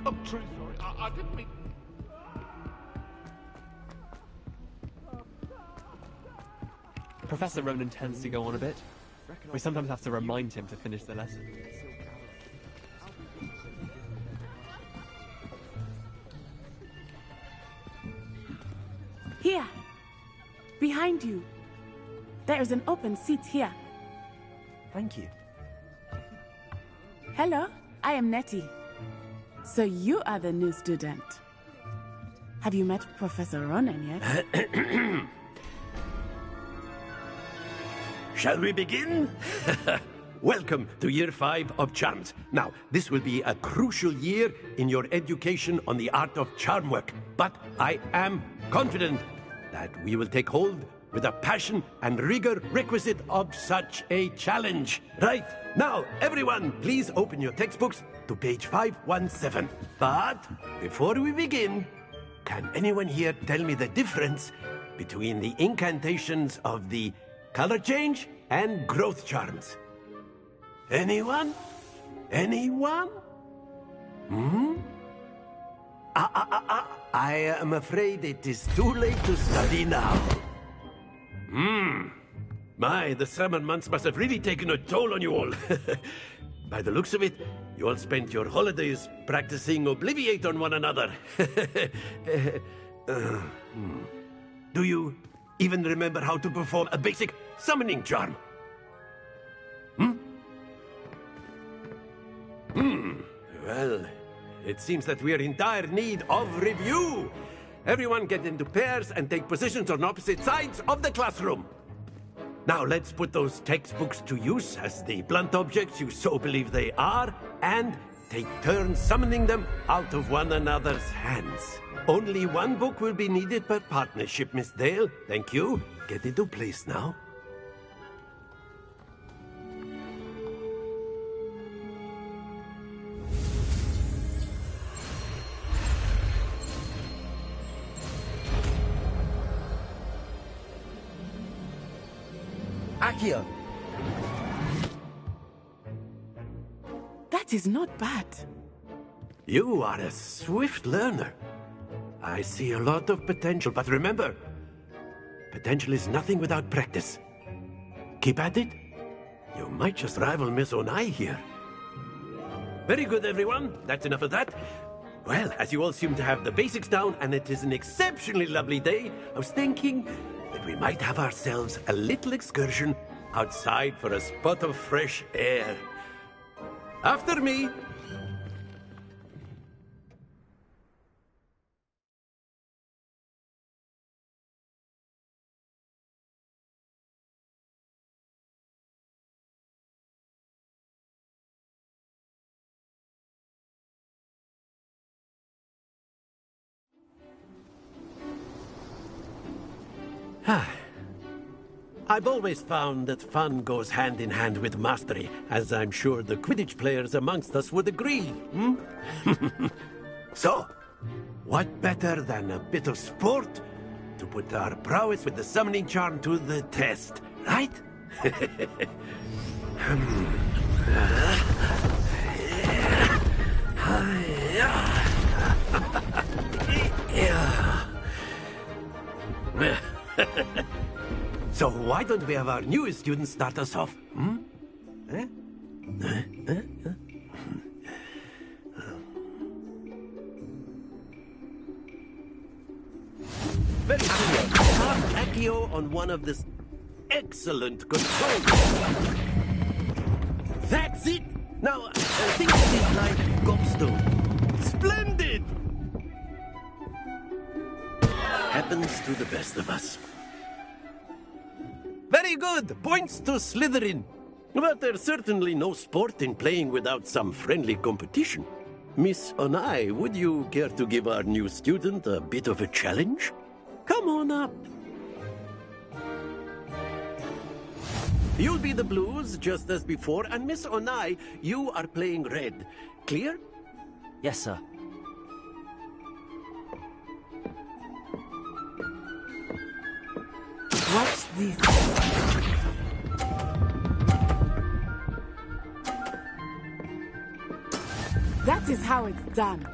I'm truly sorry. I didn't mean... Professor Ronan tends to go on a bit. We sometimes have to remind him to finish the lesson. Here. Behind you. There is an open seat here. Thank you. Hello, I am Nettie. So you are the new student. Have you met Professor Ronan yet? Shall we begin? Welcome to Year 5 of Charms. Now, this will be a crucial year in your education on the art of charm work, but I am confident that we will take hold with the passion and rigor requisite of such a challenge. Right, now, everyone, please open your textbooks to page 517. But before we begin, can anyone here tell me the difference between the incantations of the color change and growth charms? Anyone? Anyone? I am afraid it is too late to study now. My, the summer months must have really taken a toll on you all. By the looks of it, you all spent your holidays practicing Obliviate on one another. Do you even remember how to perform a basic summoning charm? Well, it seems that we are in dire need of review. Everyone get into pairs and take positions on opposite sides of the classroom. Now let's put those textbooks to use as the blunt objects you so believe they are, and take turns summoning them out of one another's hands. Only one book will be needed per partnership, Miss Dale. Thank you. Get into place now. Accio! That is not bad. You are a swift learner. I see a lot of potential, but remember, potential is nothing without practice. Keep at it. You might just rival Miss Onai here. Very good, everyone. That's enough of that. Well, as you all seem to have the basics down, and it is an exceptionally lovely day, I was thinking that we might have ourselves a little excursion outside for a spot of fresh air. After me. I've always found that fun goes hand in hand with mastery, as I'm sure the Quidditch players amongst us would agree. So, what better than a bit of sport to put our prowess with the summoning charm to the test, right? So why don't we have our newest student start us off? Very good. Cast Accio on one of this excellent controls. That's it. Now think of it like gobstone. Splendid. Happens to the best of us. Very good! Points to Slytherin. But there's certainly no sport in playing without some friendly competition. Miss Onai, would you care to give our new student a bit of a challenge? Come on up. You'll be the blues, just as before, and Miss Onai, you are playing red. Clear? Yes, sir. Watch this. That is how it's done.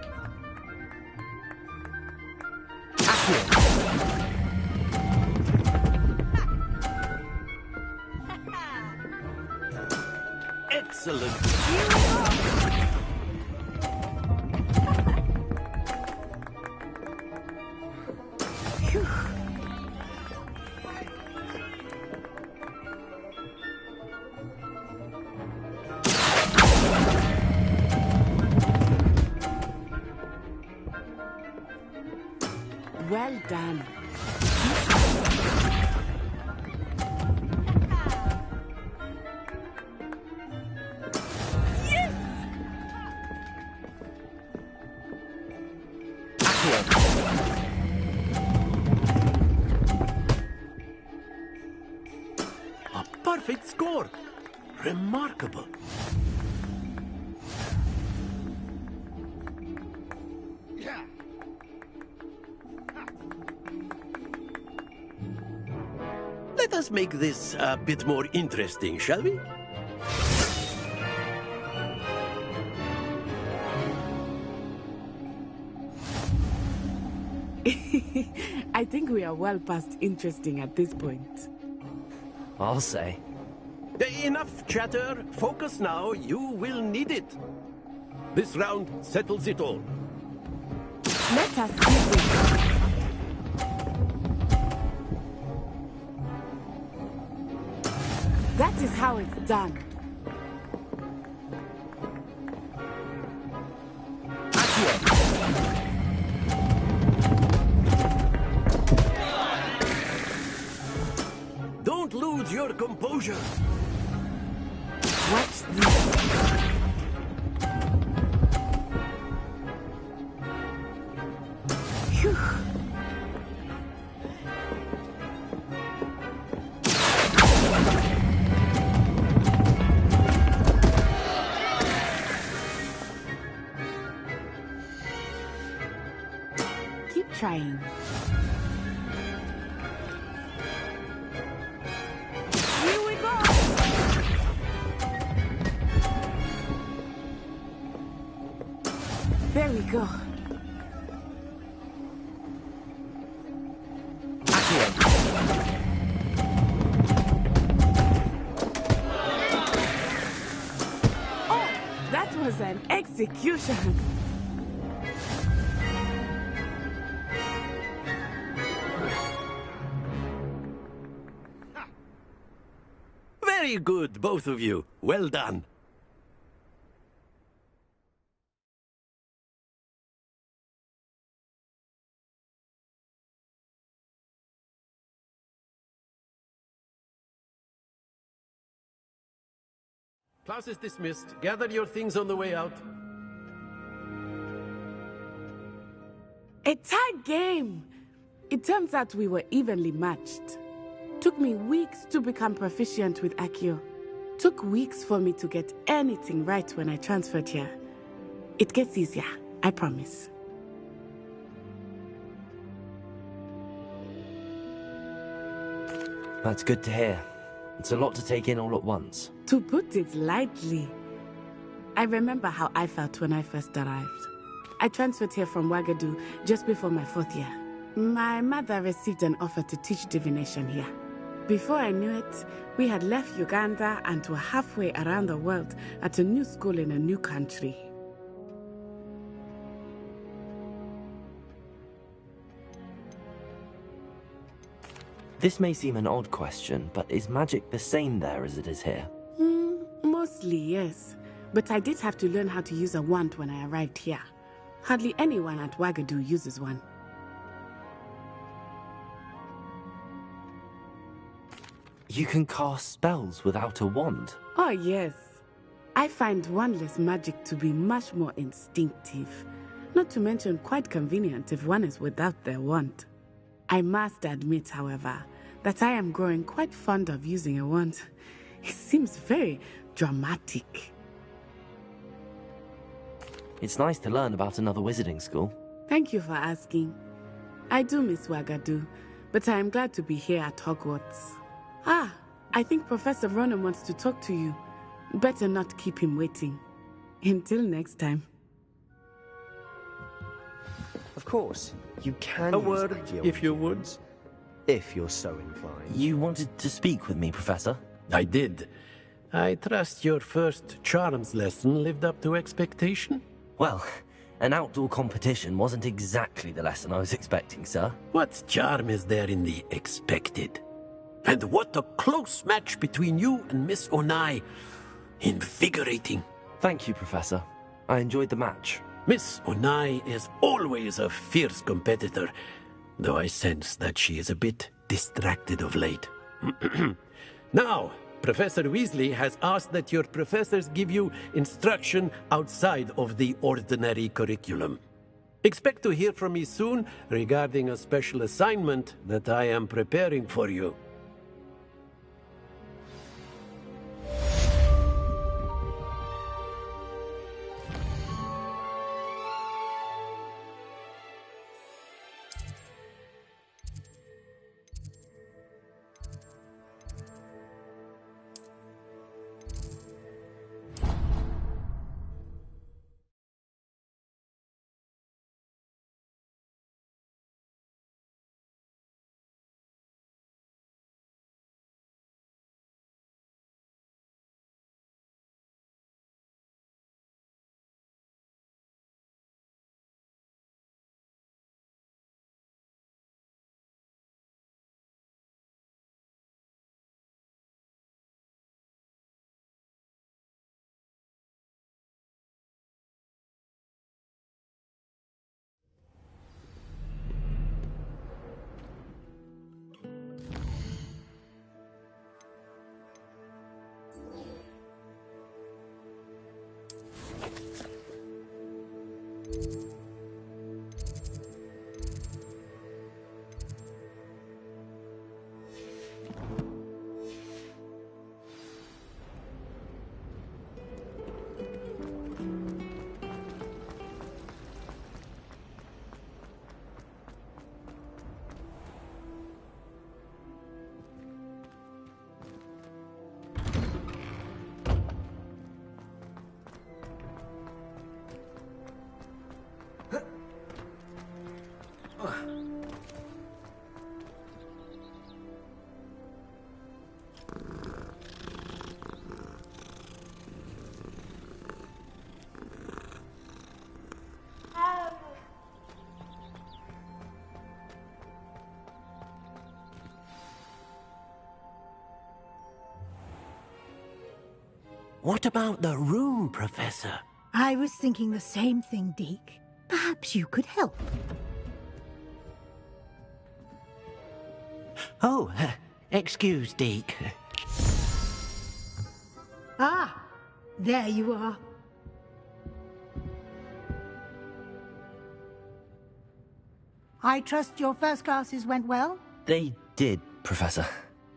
Excellent. Well done. perfect score. Remarkable. Let us make this a bit more interesting, shall we? I think we are well past interesting at this point. I'll say. Enough chatter. Focus now. You will need it. This round settles it all. Let us see this. That is how it's done. Don't lose your composure. Watch this. Phew. Keep trying. Here we go. There we go. Oh, that was an execution. Very good, both of you. Well done. Class is dismissed. Gather your things on the way out. A tight game. It turns out we were evenly matched. Took me weeks to become proficient with Accio. Took weeks for me to get anything right when I transferred here. It gets easier, I promise. That's good to hear. It's a lot to take in all at once. To put it lightly, I remember how I felt when I first arrived. I transferred here from Ouagadougou just before my 4th year. My mother received an offer to teach divination here. Before I knew it, we had left Uganda and were halfway around the world at a new school in a new country. This may seem an odd question, but is magic the same there as it is here? Mostly, yes. But I did have to learn how to use a wand when I arrived here. Hardly anyone at Ouagadougou uses one. You can cast spells without a wand? Oh, yes. I find wandless magic to be much more instinctive. Not to mention quite convenient if one is without their wand. I must admit, however, that I am growing quite fond of using a wand. It seems very dramatic. It's nice to learn about another wizarding school. Thank you for asking. I do miss Ouagadougou, but I am glad to be here at Hogwarts. Ah, I think Professor Ronan wants to talk to you. Better not keep him waiting. Until next time. Of course, you can A use word, Accio if you would. influence, if you're so inclined. You wanted to speak with me, Professor? I did. I trust your first charms lesson lived up to expectation? Well, an outdoor competition wasn't exactly the lesson I was expecting, sir. What charm is there in the expected? And what a close match between you and Miss Onai. Invigorating. Thank you, Professor. I enjoyed the match. Miss Onai is always a fierce competitor, though I sense that she is a bit distracted of late. Now, Professor Weasley has asked that your professors give you instruction outside of the ordinary curriculum. Expect to hear from me soon regarding a special assignment that I am preparing for you. What about the room, Professor? I was thinking the same thing, Deke. Perhaps you could help. Oh, excuse, Deke. Ah, there you are. I trust your first classes went well? They did, Professor.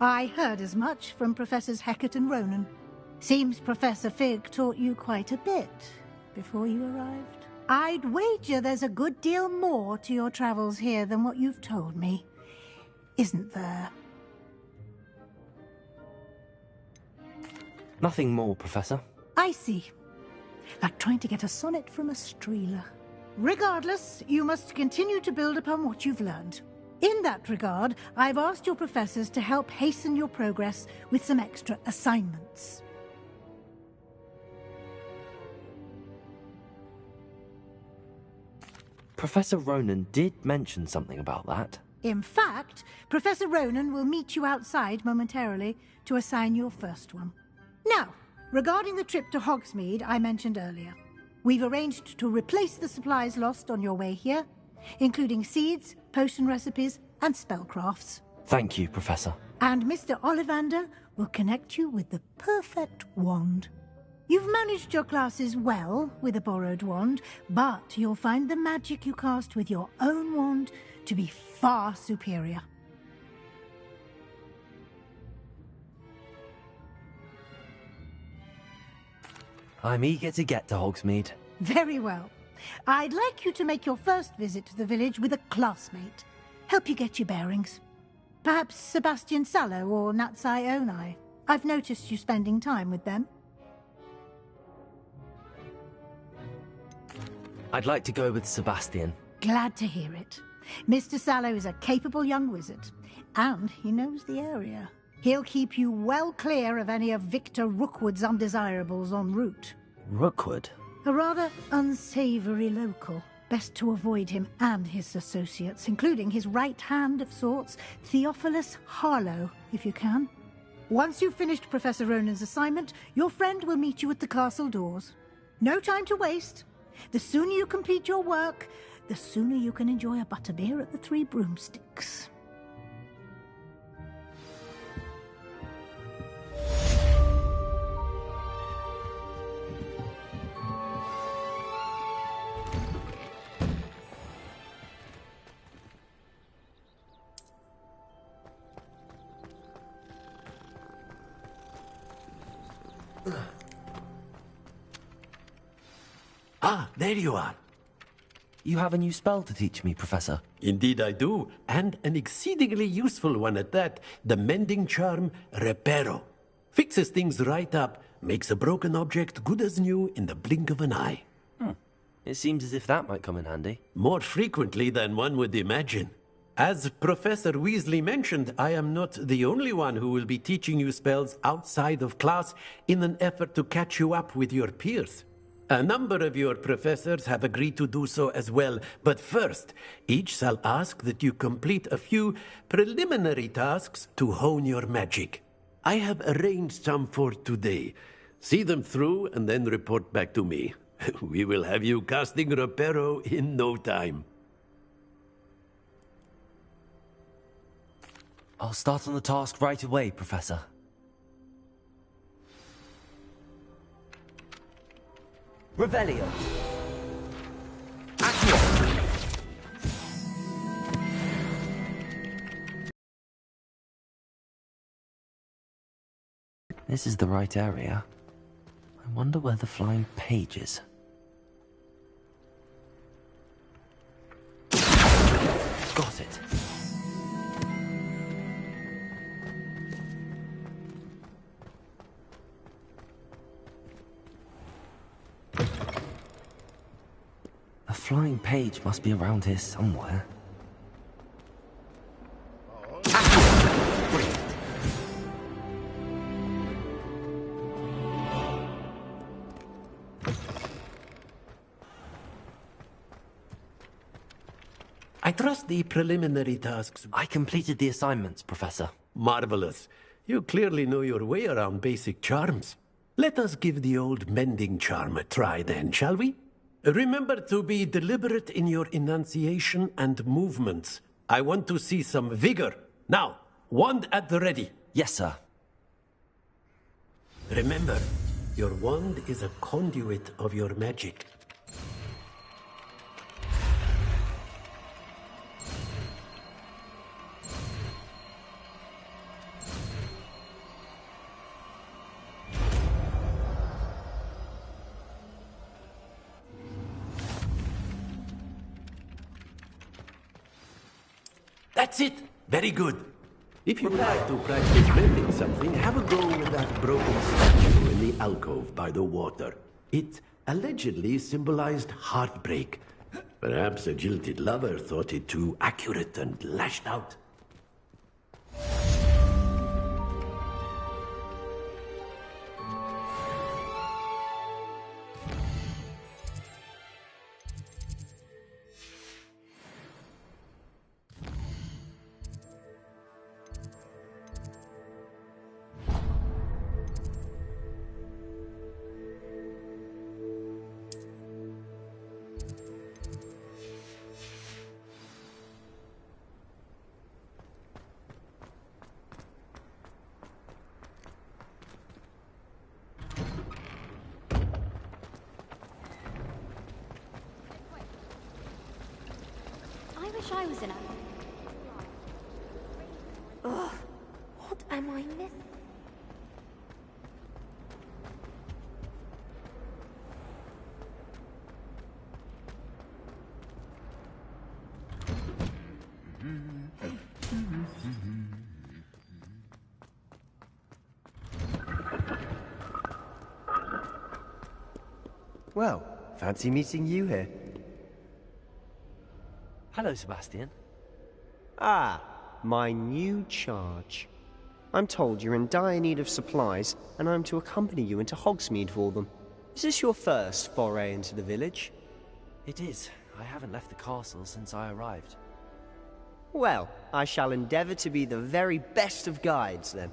I heard as much from Professors Hecat and Ronan. Seems Professor Fig taught you quite a bit before you arrived. I'd wager there's a good deal more to your travels here than what you've told me. Isn't there? Nothing more, Professor. I see. Like trying to get a sonnet from a streeler. Regardless, you must continue to build upon what you've learned. In that regard, I've asked your professors to help hasten your progress with some extra assignments. Professor Ronan did mention something about that. In fact, Professor Ronan will meet you outside momentarily to assign your first one. Now, regarding the trip to Hogsmeade I mentioned earlier, we've arranged to replace the supplies lost on your way here, including seeds, potion recipes, and spellcrafts. Thank you, Professor. And Mr. Ollivander will connect you with the perfect wand. You've managed your classes well with a borrowed wand, but you'll find the magic you cast with your own wand to be far superior. I'm eager to get to Hogsmeade. Very well. I'd like you to make your first visit to the village with a classmate. Help you get your bearings. Perhaps Sebastian Sallow or Natsai Onai. I've noticed you spending time with them. I'd like to go with Sebastian. Glad to hear it. Mr. Sallow is a capable young wizard, and he knows the area. He'll keep you well clear of any of Victor Rookwood's undesirables en route. Rookwood? A rather unsavory local. Best to avoid him and his associates, including his right hand of sorts, Theophilus Harlow, if you can. Once you've finished Professor Ronan's assignment, your friend will meet you at the castle doors. No time to waste. The sooner you complete your work, the sooner you can enjoy a butterbeer at the Three Broomsticks. Ah, there you are. You have a new spell to teach me, Professor. Indeed I do, and an exceedingly useful one at that. The mending charm, Reparo. Fixes things right up, makes a broken object good as new in the blink of an eye. It seems as if that might come in handy. More frequently than one would imagine. As Professor Weasley mentioned, I am not the only one who will be teaching you spells outside of class in an effort to catch you up with your peers. A number of your professors have agreed to do so as well, but first, each shall ask that you complete a few preliminary tasks to hone your magic. I have arranged some for today. See them through and then report back to me. We will have you casting Reparo in no time. I'll start on the task right away, Professor. Revelio. This is the right area. I wonder where the flying page is. Got it. The flying page must be around here somewhere. I trust the preliminary tasks. I completed the assignments, Professor. Marvelous. You clearly know your way around basic charms. Let us give the old mending charm a try then, shall we? Remember to be deliberate in your enunciation and movements. I want to see some vigor. Now, wand at the ready. Yes, sir. Remember, your wand is a conduit of your magic. That's it! Very good. If you would like to practice mending something, have a go with that broken statue in the alcove by the water. It allegedly symbolized heartbreak. Perhaps a jilted lover thought it too accurate and lashed out. I was in a... Ugh, what am I missing? Well, fancy meeting you here. Hello, Sebastian. Ah, my new charge. I'm told you're in dire need of supplies, and I'm to accompany you into Hogsmeade for them. Is this your first foray into the village? It is. I haven't left the castle since I arrived. Well, I shall endeavour to be the very best of guides, then.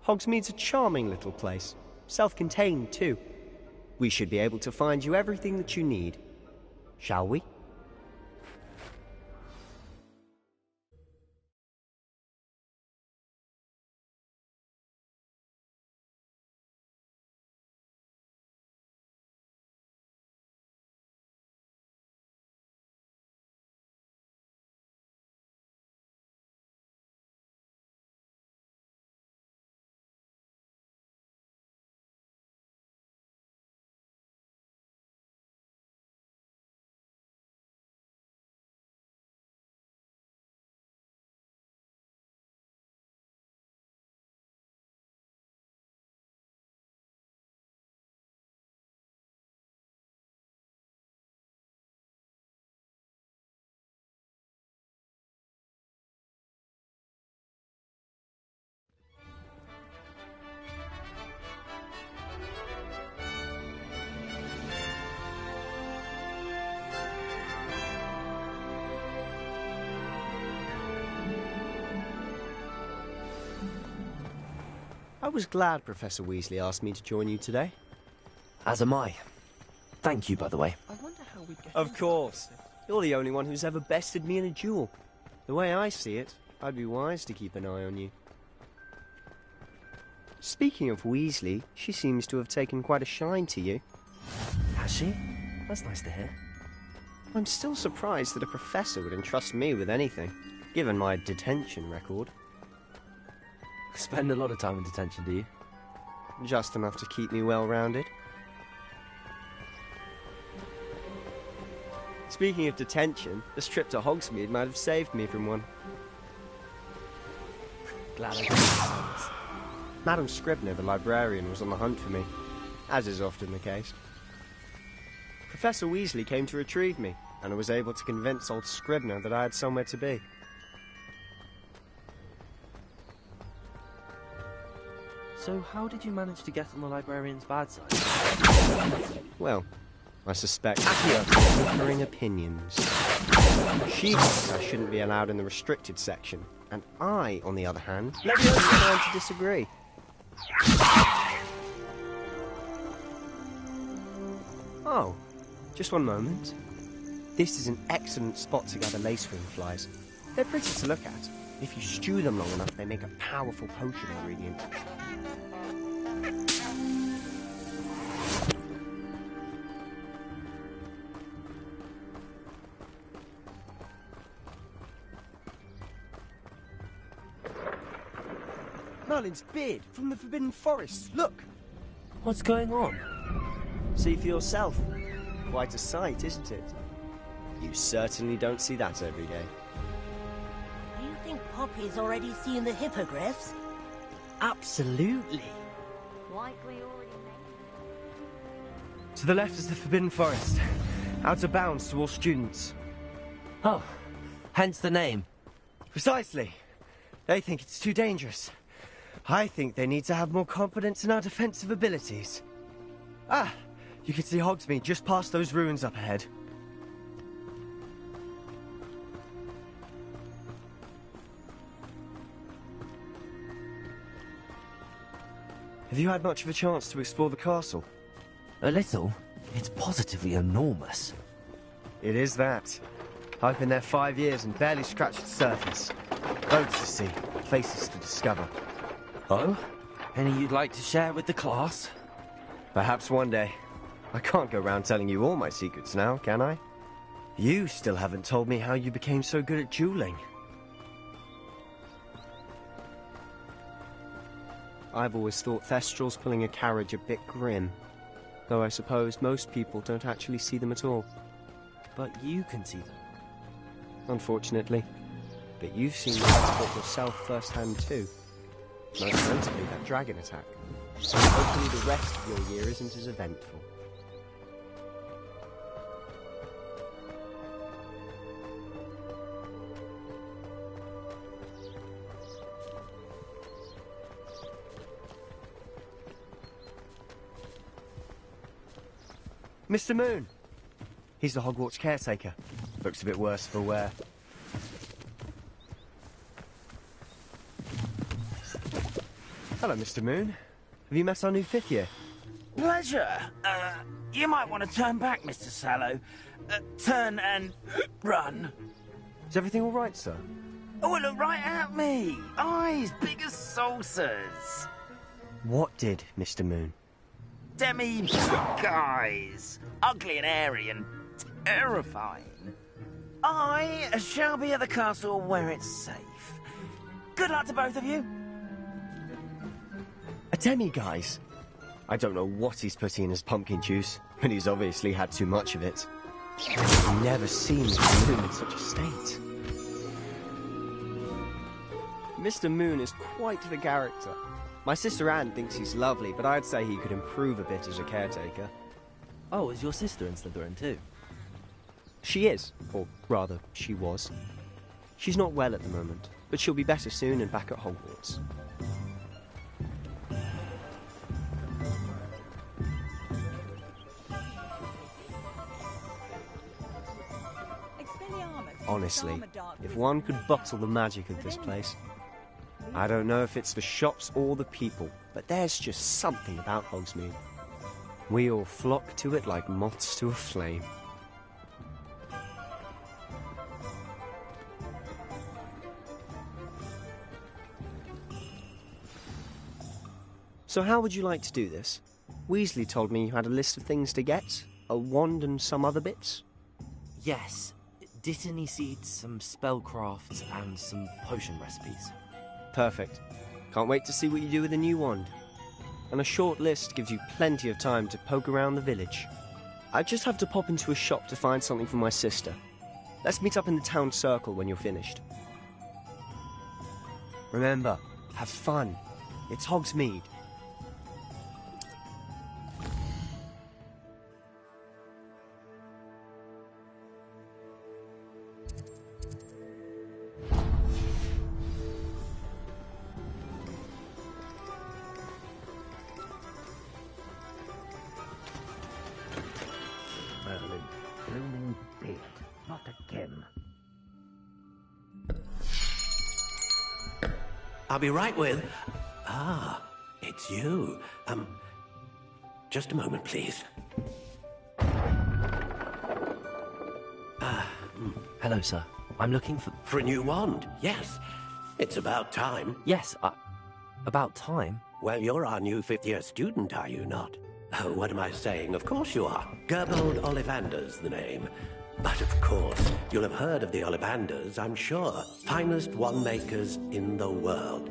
Hogsmeade's a charming little place. Self-contained, too. We should be able to find you everything that you need. Shall we? I was glad Professor Weasley asked me to join you today. As am I. Thank you, by the way. I wonder how we'd get... Of course. You're the only one who's ever bested me in a duel. The way I see it, I'd be wise to keep an eye on you. Speaking of Weasley, she seems to have taken quite a shine to you. has she? That's nice to hear. I'm still surprised that a professor would entrust me with anything, given my detention record. Spend a lot of time in detention, do you? Just enough to keep me well-rounded. Speaking of detention, this trip to Hogsmeade might have saved me from one. Glad I didn't. Madam Scribner, the librarian, was on the hunt for me, as is often the case. Professor Weasley came to retrieve me, and I was able to convince old Scribner that I had somewhere to be. So how did you manage to get on the librarian's bad side? Well, I suspect Accio has differing opinions. She thinks I shouldn't be allowed in the restricted section, and I, on the other hand, never had time to disagree. Oh, just one moment. This is an excellent spot to gather lacewing flies. They're pretty to look at. If you stew them long enough, they make a powerful potion ingredient. Merlin's beard from the Forbidden Forest. Look! What's going on? See for yourself. Quite a sight, isn't it? You certainly don't see that every day. Do you think Poppy's already seen the hippogriffs? Absolutely. Like we already know. To the left is the Forbidden Forest. Out of bounds to all students. Oh, hence the name. Precisely. They think it's too dangerous. I think they need to have more confidence in our defensive abilities. Ah, you can see Hogsmeade just past those ruins up ahead. Have you had much of a chance to explore the castle? A little. It's positively enormous. It is that. I've been there 5 years and barely scratched the surface. Roads to see, places to discover. Oh? Any you'd like to share with the class? Perhaps one day. I can't go round telling you all my secrets now, can I? You still haven't told me how you became so good at dueling. I've always thought Thestrals pulling a carriage a bit grim. Though I suppose most people don't actually see them at all. But you can see them. Unfortunately. But you've seen the rest of it yourself firsthand too. Most notably that dragon attack. So hopefully the rest of your year isn't as eventful. Mr. Moon! He's the Hogwarts caretaker. Looks a bit worse for wear. Hello, Mr. Moon. Have you met our new 5th year? Pleasure. You might want to turn back, Mr. Sallow. Turn and run. Is everything all right, sir? Oh, look right at me. Eyes big as saucers. What did, Mr. Moon? Demi-black eyes. Ugly and hairy and terrifying. I shall be at the castle where it's safe. Good luck to both of you. A demi-guise? I don't know what he's putting in his pumpkin juice, but he's obviously had too much of it. I've never seen Mr. Moon in such a state. Mr. Moon is quite the character. My sister Anne thinks he's lovely, but I'd say he could improve a bit as a caretaker. Oh, is your sister in Slytherin too? She is, or rather, she was. She's not well at the moment, but she'll be better soon and back at Hogwarts. Honestly, if one could bottle the magic of this place. I don't know if it's the shops or the people, but there's just something about Hogsmeade. We all flock to it like moths to a flame. So how would you like to do this? Weasley told me you had a list of things to get, A wand and some other bits? Yes. Dittany seeds, some spellcrafts, and some potion recipes. Perfect. Can't wait to see what you do with the new wand. And a short list gives you plenty of time to poke around the village. I just have to pop into a shop to find something for my sister. Let's meet up in the town circle when you're finished. Remember, have fun. It's Hogsmeade. Merlin, blooming bit. Not again. I'll be right with... Ah, it's you. Just a moment, please. Hello, sir. I'm looking for... For a new wand, yes. It's about time. Yes, about time? Well, you're our new fifth-year student, are you not? Oh, what am I saying? Of course you are. Gerbold Ollivander's the name. But of course, you'll have heard of the Ollivanders, I'm sure. Finest wand makers in the world.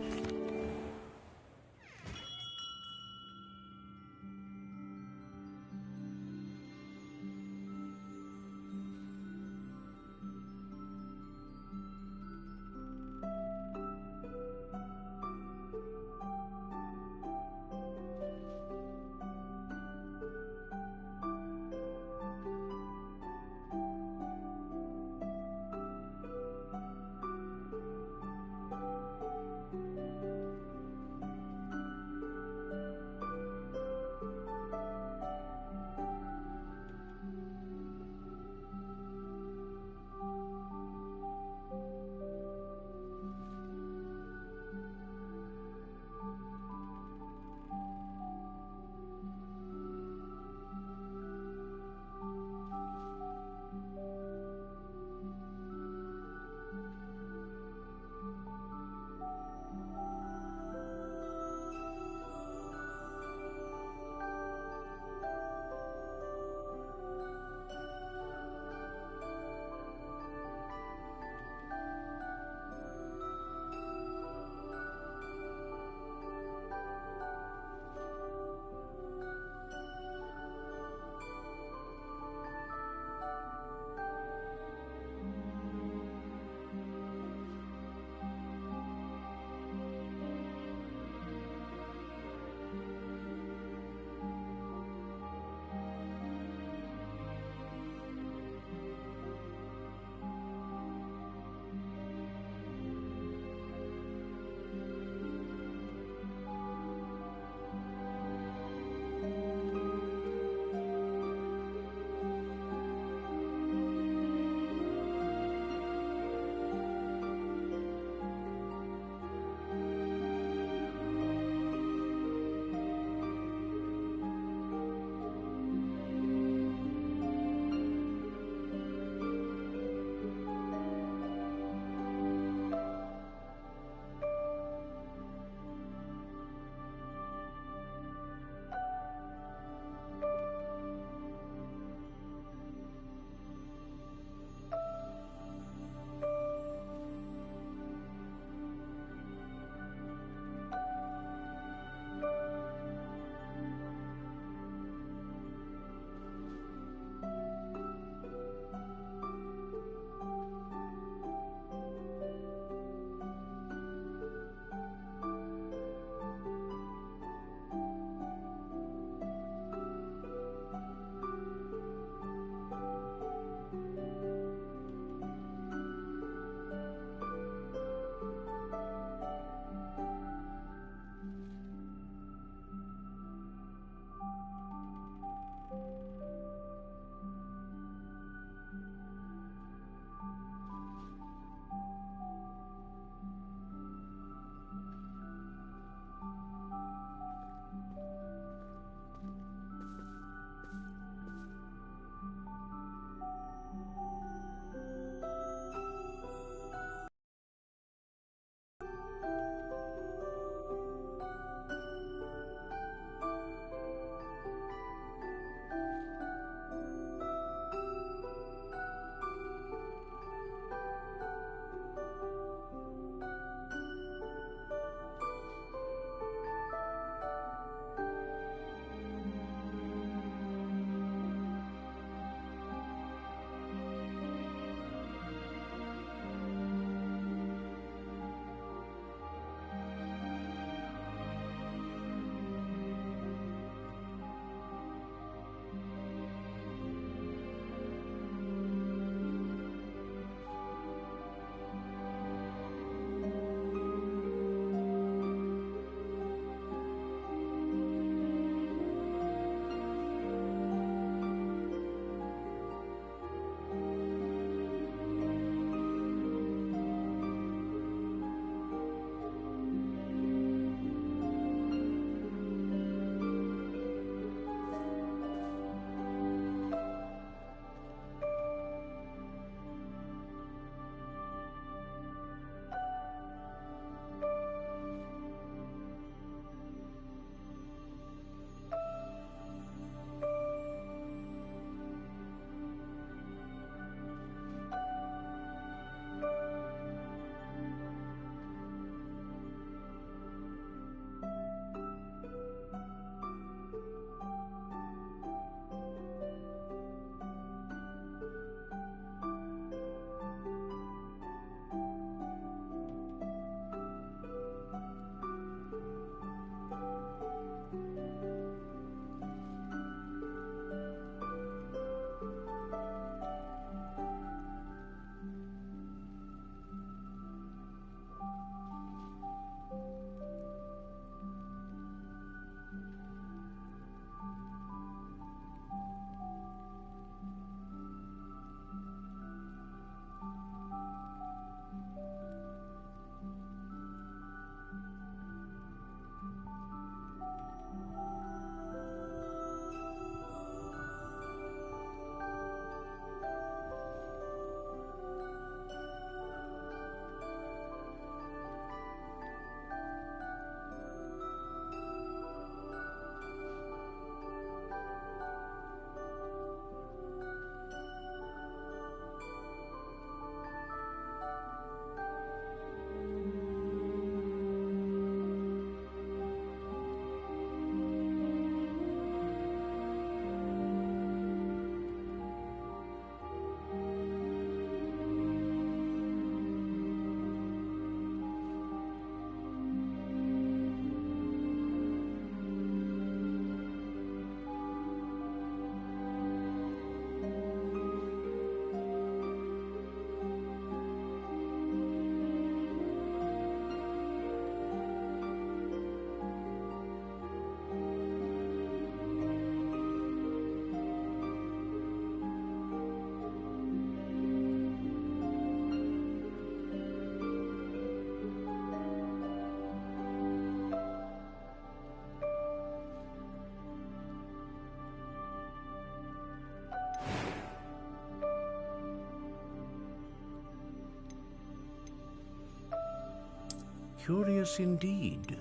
Curious indeed.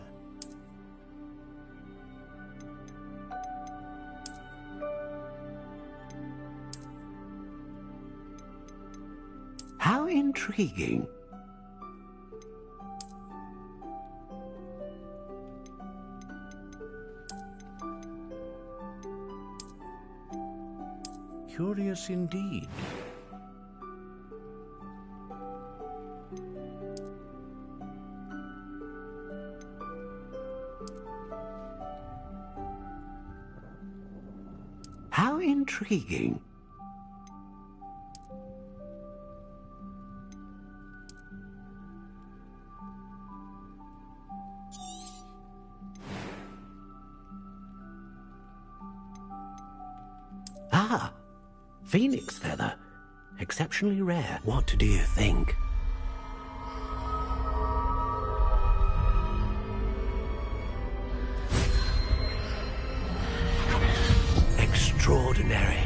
How intriguing. Curious indeed. How intriguing. Ah, phoenix feather. Exceptionally rare. What do you think? Extraordinary.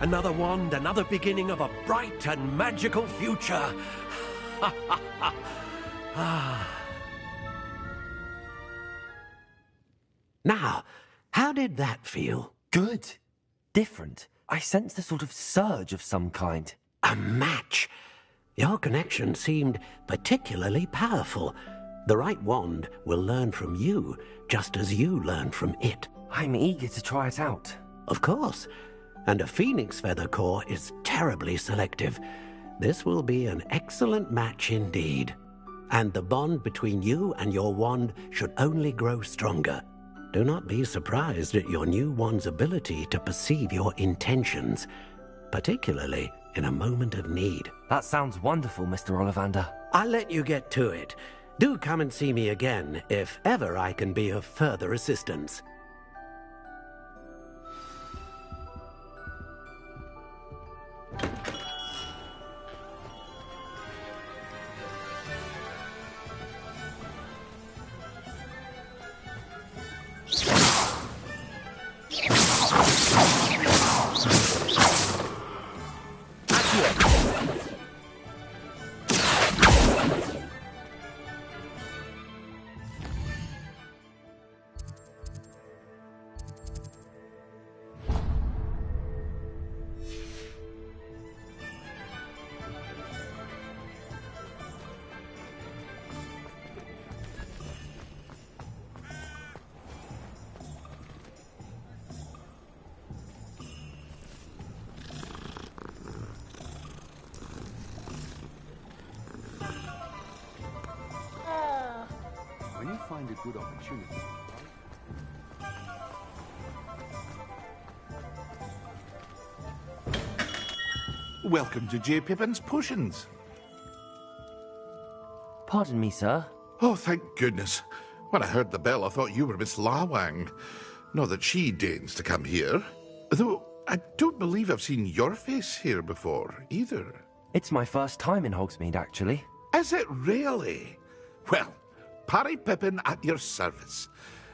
Another wand, another beginning of a bright and magical future. Now, how did that feel? Good. Different. I sensed a sort of surge of some kind. A match. Your connection seemed particularly powerful. The right wand will learn from you, just as you learn from it. I'm eager to try it out. Of course. And a phoenix feather core is terribly selective. This will be an excellent match indeed. And the bond between you and your wand should only grow stronger. Do not be surprised at your new wand's ability to perceive your intentions, particularly in a moment of need. That sounds wonderful, Mr. Ollivander. I'll let you get to it. Do come and see me again if ever I can be of further assistance. When you find a good opportunity... Welcome to J. Pippin's Potions. Pardon me, sir. Oh, thank goodness. When I heard the bell, I thought you were Miss Lawang. Not that she deigns to come here. Though, I don't believe I've seen your face here before, either. It's my first time in Hogsmeade, actually. Is it really? Well, Parry Pippin at your service.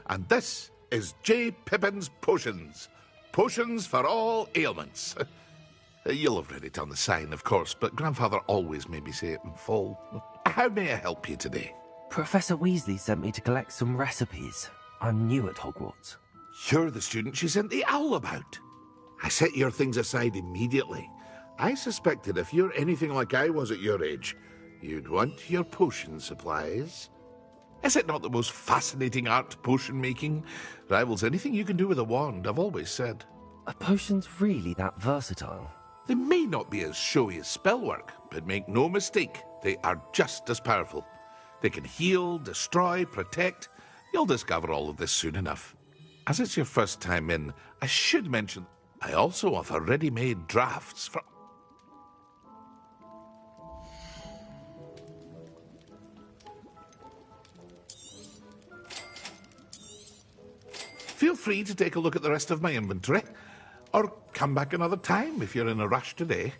And this is J. Pippin's Potions. Potions for all ailments. You'll have read it on the sign, of course, but Grandfather always made me say it in full. How may I help you today? Professor Weasley sent me to collect some recipes. I'm new at Hogwarts. You're the student she sent the owl about. I set your things aside immediately. I suspected if you're anything like I was at your age, you'd want your potion supplies. Is it not the most fascinating art, potion making? Rivals anything you can do with a wand, I've always said. Are potions really that versatile? They may not be as showy as spellwork, but make no mistake, they are just as powerful. They can heal, destroy, protect. You'll discover all of this soon enough. As it's your first time in, I should mention I also offer ready-made drafts for... Feel free to take a look at the rest of my inventory, or come back another time if you're in a rush today.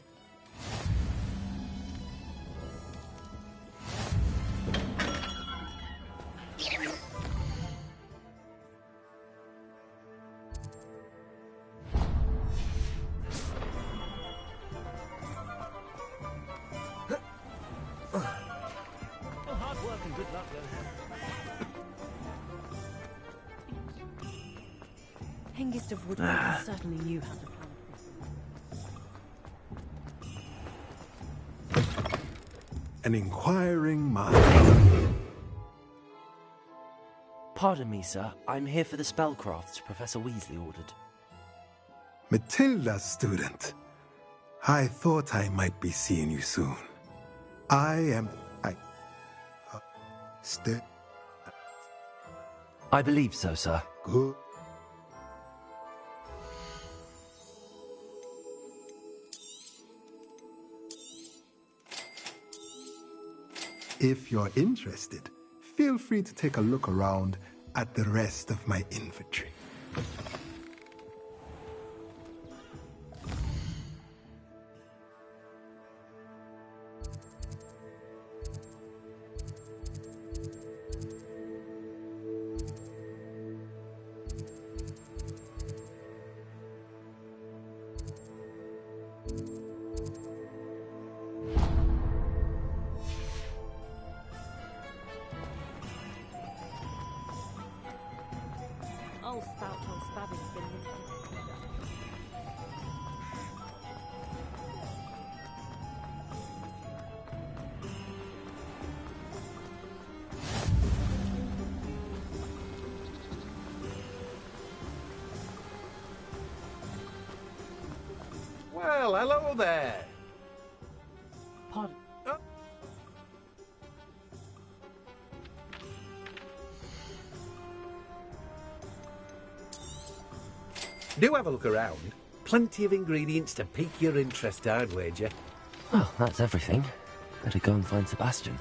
and good luck, Hengist of Woodford certainly knew how to plan. An inquiring mind. Pardon me, sir. I'm here for the spellcrafts Professor Weasley ordered. Matilda, student. I thought I might be seeing you soon. I believe so, sir. Good. If you're interested, feel free to take a look around at the rest of my inventory. Old Spout-Town Spabby's been Well, hello there. Pardon? Do have a look around. Plenty of ingredients to pique your interest, I'd wager. Well, that's everything. Better go and find Sebastian.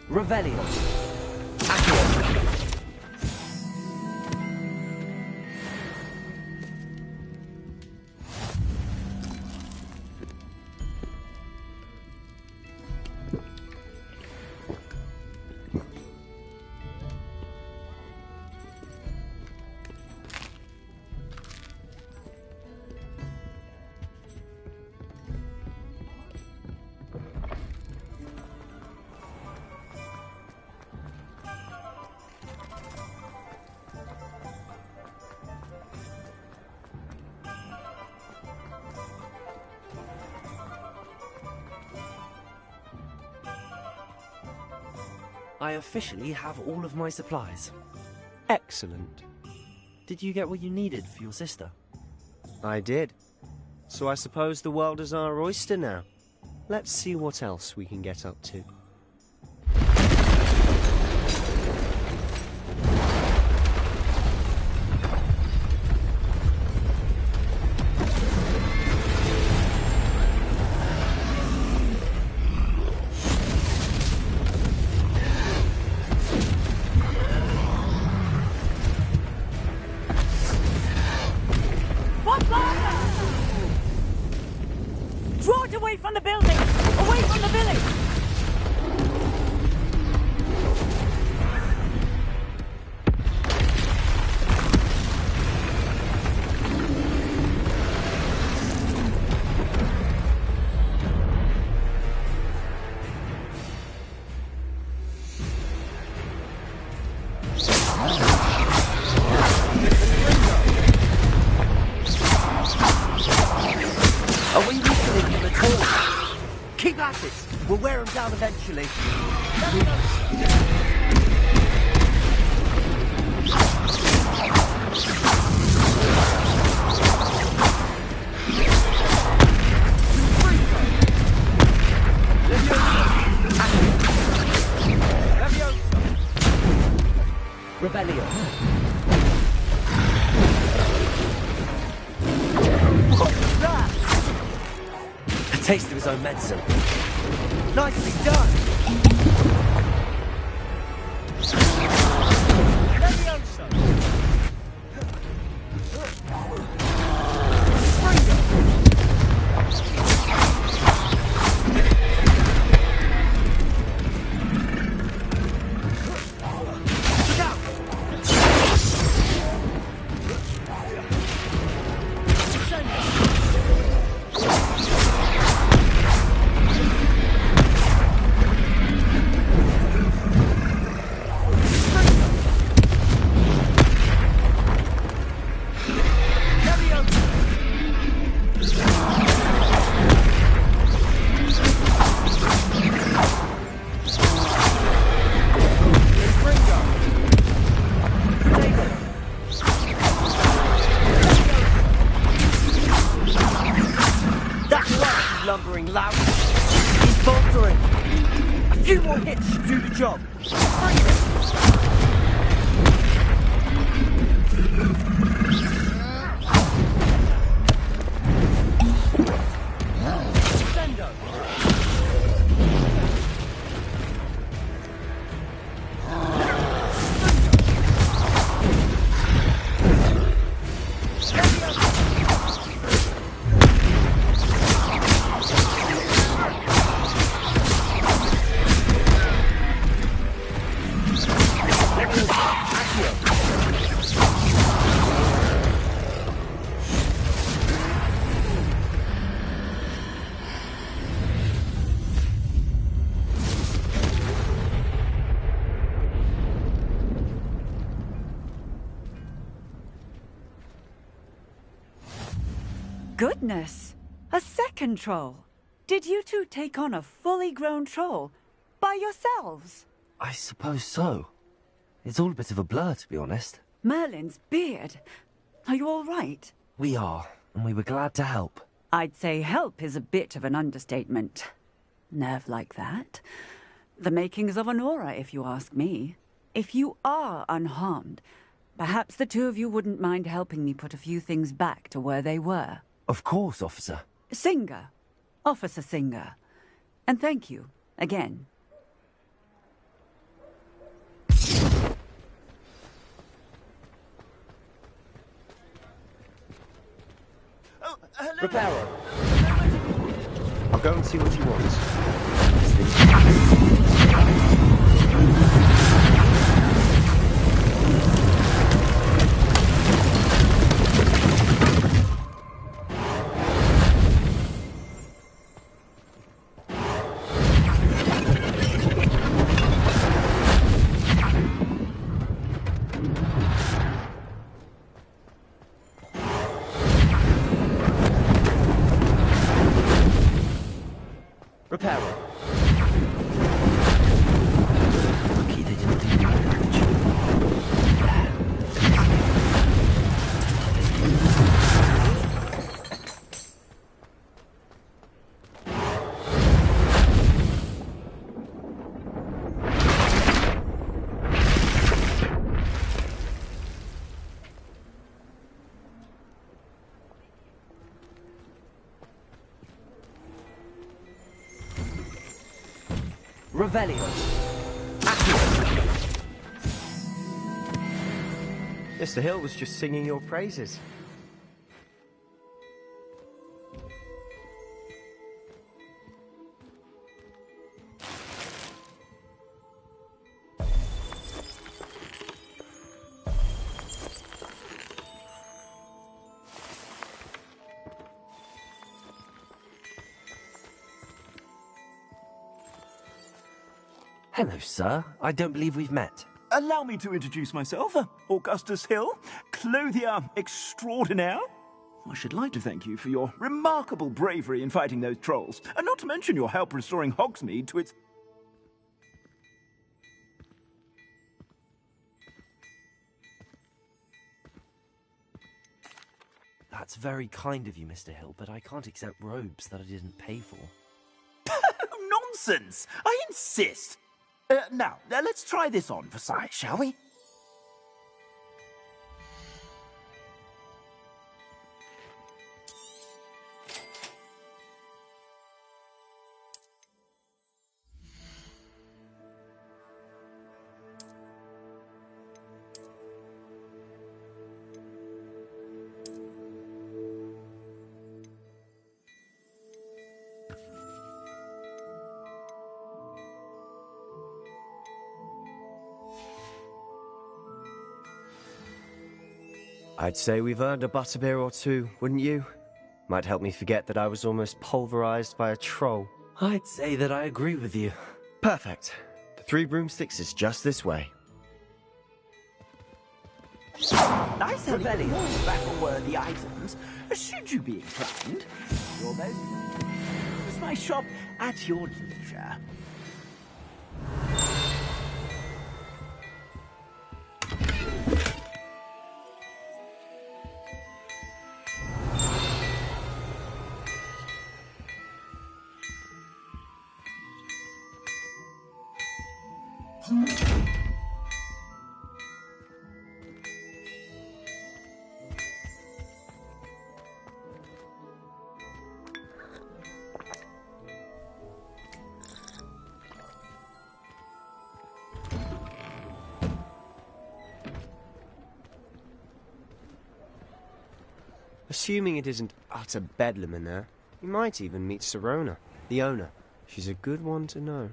Revelio. I officially have all of my supplies. Excellent. Did you get what you needed for your sister? I did. So I suppose the world is our oyster now. Let's see what else we can get up to. Away from the building! Away from the village! Are we weakening them at all? Keep at it. We'll wear them down eventually. Rebellion. A taste of his own medicine. Nicely done. Lumbering loud. He's faltering. A few more hits should do the job. Goodness! A second troll! Did you two take on a fully grown troll? By yourselves? I suppose so. It's all a bit of a blur, to be honest. Merlin's beard. Are you all right? We are, and we were glad to help. I'd say help is a bit of an understatement. Nerve like that. The makings of an aura, if you ask me. If you are unharmed, perhaps the two of you wouldn't mind helping me put a few things back to where they were. Of course, officer. Singer. Officer Singer. And thank you, again. Reparo. I'll go and see what he wants. Reparo. Lucky they didn't do more damage. Revelio. Mr. Hill was just singing your praises. Hello, sir. I don't believe we've met. Allow me to introduce myself. Augustus Hill, clothier extraordinaire. I should like to thank you for your remarkable bravery in fighting those trolls, and not to mention your help restoring Hogsmeade to its... That's very kind of you, Mr. Hill, but I can't accept robes that I didn't pay for. Nonsense! I insist! Now, let's try this on for size, shall we? I'd say we've earned a butterbeer or two, wouldn't you? Might help me forget that I was almost pulverized by a troll. I'd say that I agree with you. Perfect. The 3 broomsticks is just this way. Nice having all battle-worthy items, should you be inclined. It's my shop at your leisure. Assuming it isn't utter bedlam in there, you might even meet Sirona, the owner. She's a good one to know.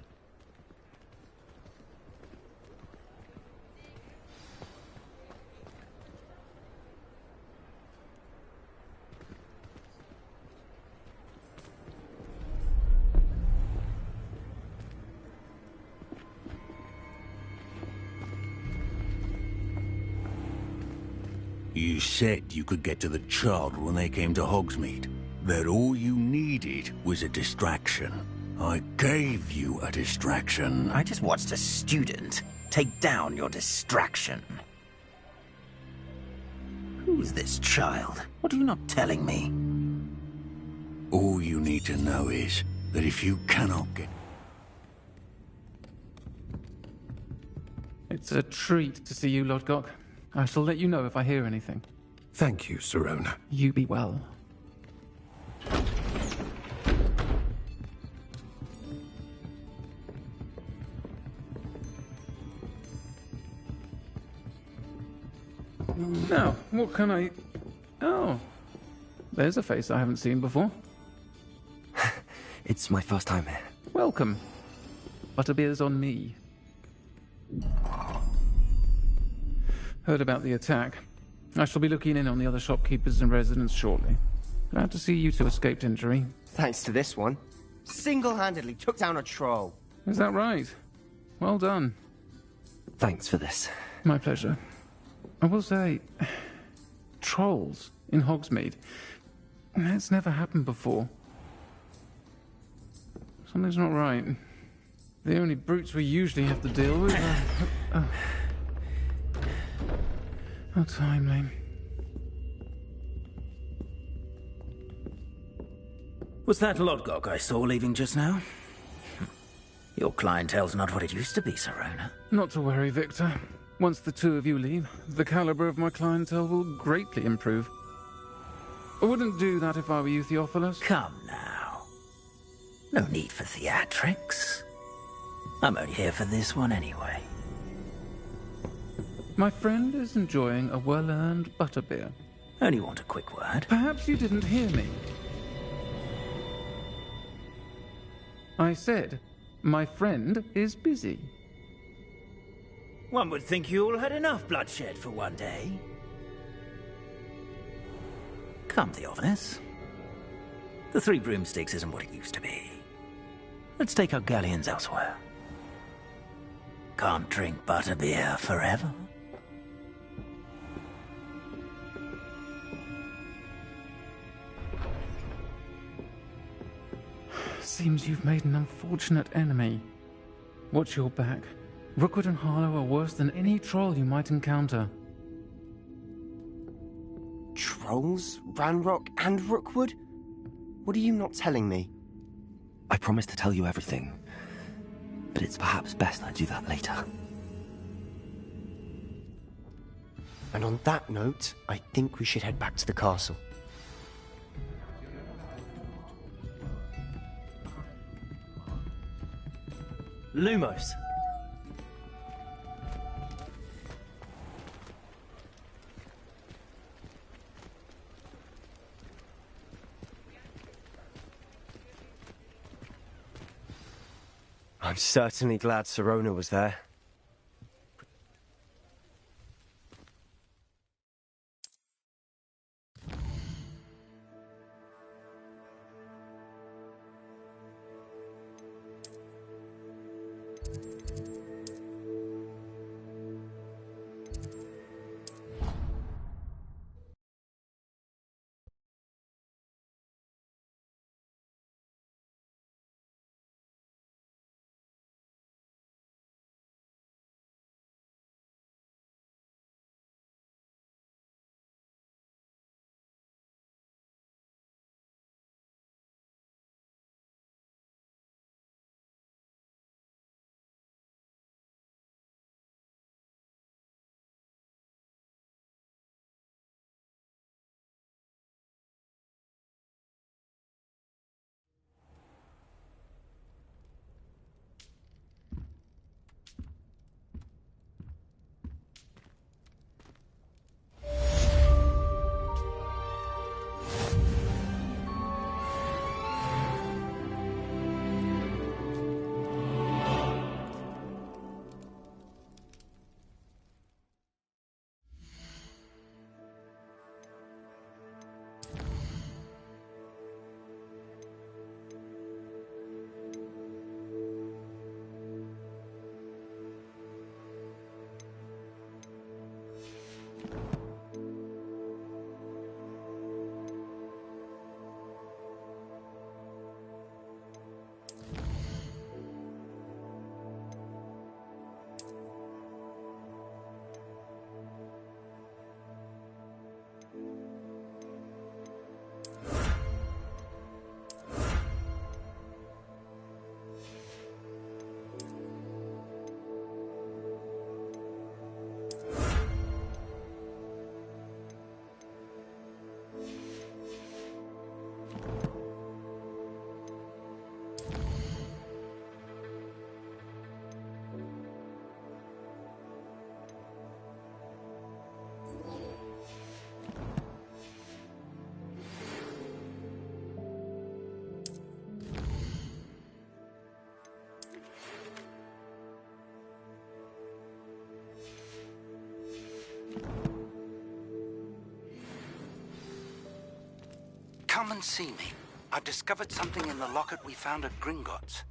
You said you could get to the child when they came to Hogsmeade. That all you needed was a distraction. I gave you a distraction. I just watched a student take down your distraction. Who's this child? What are you not telling me? All you need to know is that if you cannot get... It's a treat to see you, Lodgok. I shall let you know if I hear anything. Thank you, Sirona. You be well. Now, what can I... Oh, there's a face I haven't seen before. It's my first time here. Welcome. Butterbeer's on me. Heard about the attack. I shall be looking in on the other shopkeepers and residents shortly. Glad to see you two escaped injury. Thanks to this one. Single-handedly took down a troll. Is that right? Well done. Thanks for this. My pleasure. I will say, trolls in Hogsmeade. That's never happened before. Something's not right. The only brutes we usually have to deal with are... How timely. Was that Lodgok I saw leaving just now? Your clientele's not what it used to be, Sirona. Not to worry, Victor. Once the two of you leave, the caliber of my clientele will greatly improve. I wouldn't do that if I were you, Theophilus. Come now. No need for theatrics. I'm only here for this one anyway. My friend is enjoying a well-earned butterbeer. Only want a quick word. Perhaps you didn't hear me. I said, my friend is busy. One would think you all had enough bloodshed for one day. Come, Theophilus. The 3 broomsticks isn't what it used to be. Let's take our galleons elsewhere. can't drink butterbeer forever. Seems you've made an unfortunate enemy. Watch your back. Rookwood and Harlow are worse than any troll you might encounter. Trolls? Ranrock and Rookwood? What are you not telling me? I promised to tell you everything, but it's perhaps best I do that later. And on that note, I think we should head back to the castle. Lumos! I'm certainly glad Sirona was there. Come and see me. I've discovered something in the locket we found at Gringotts.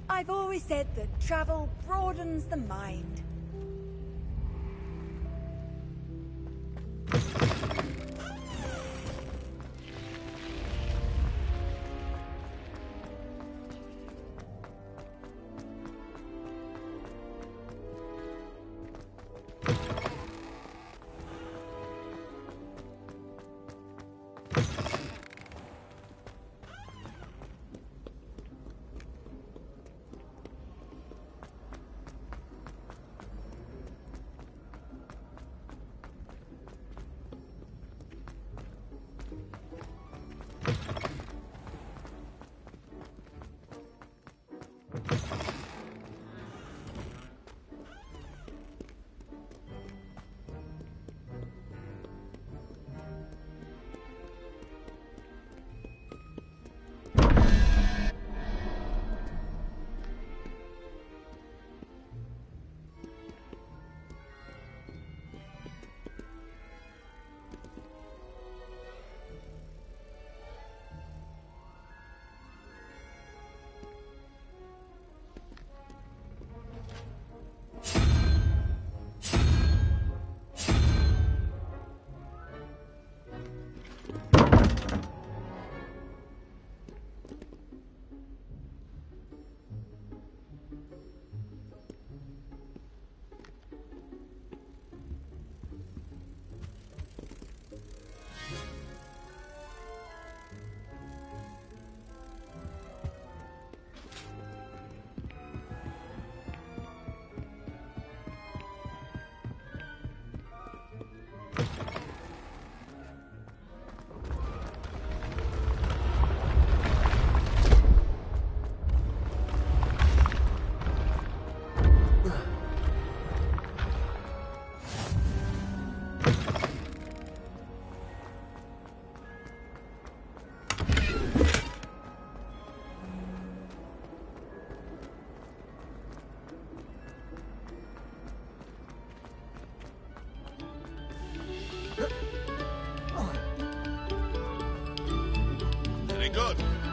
I've always said that travel broadens the mind. good.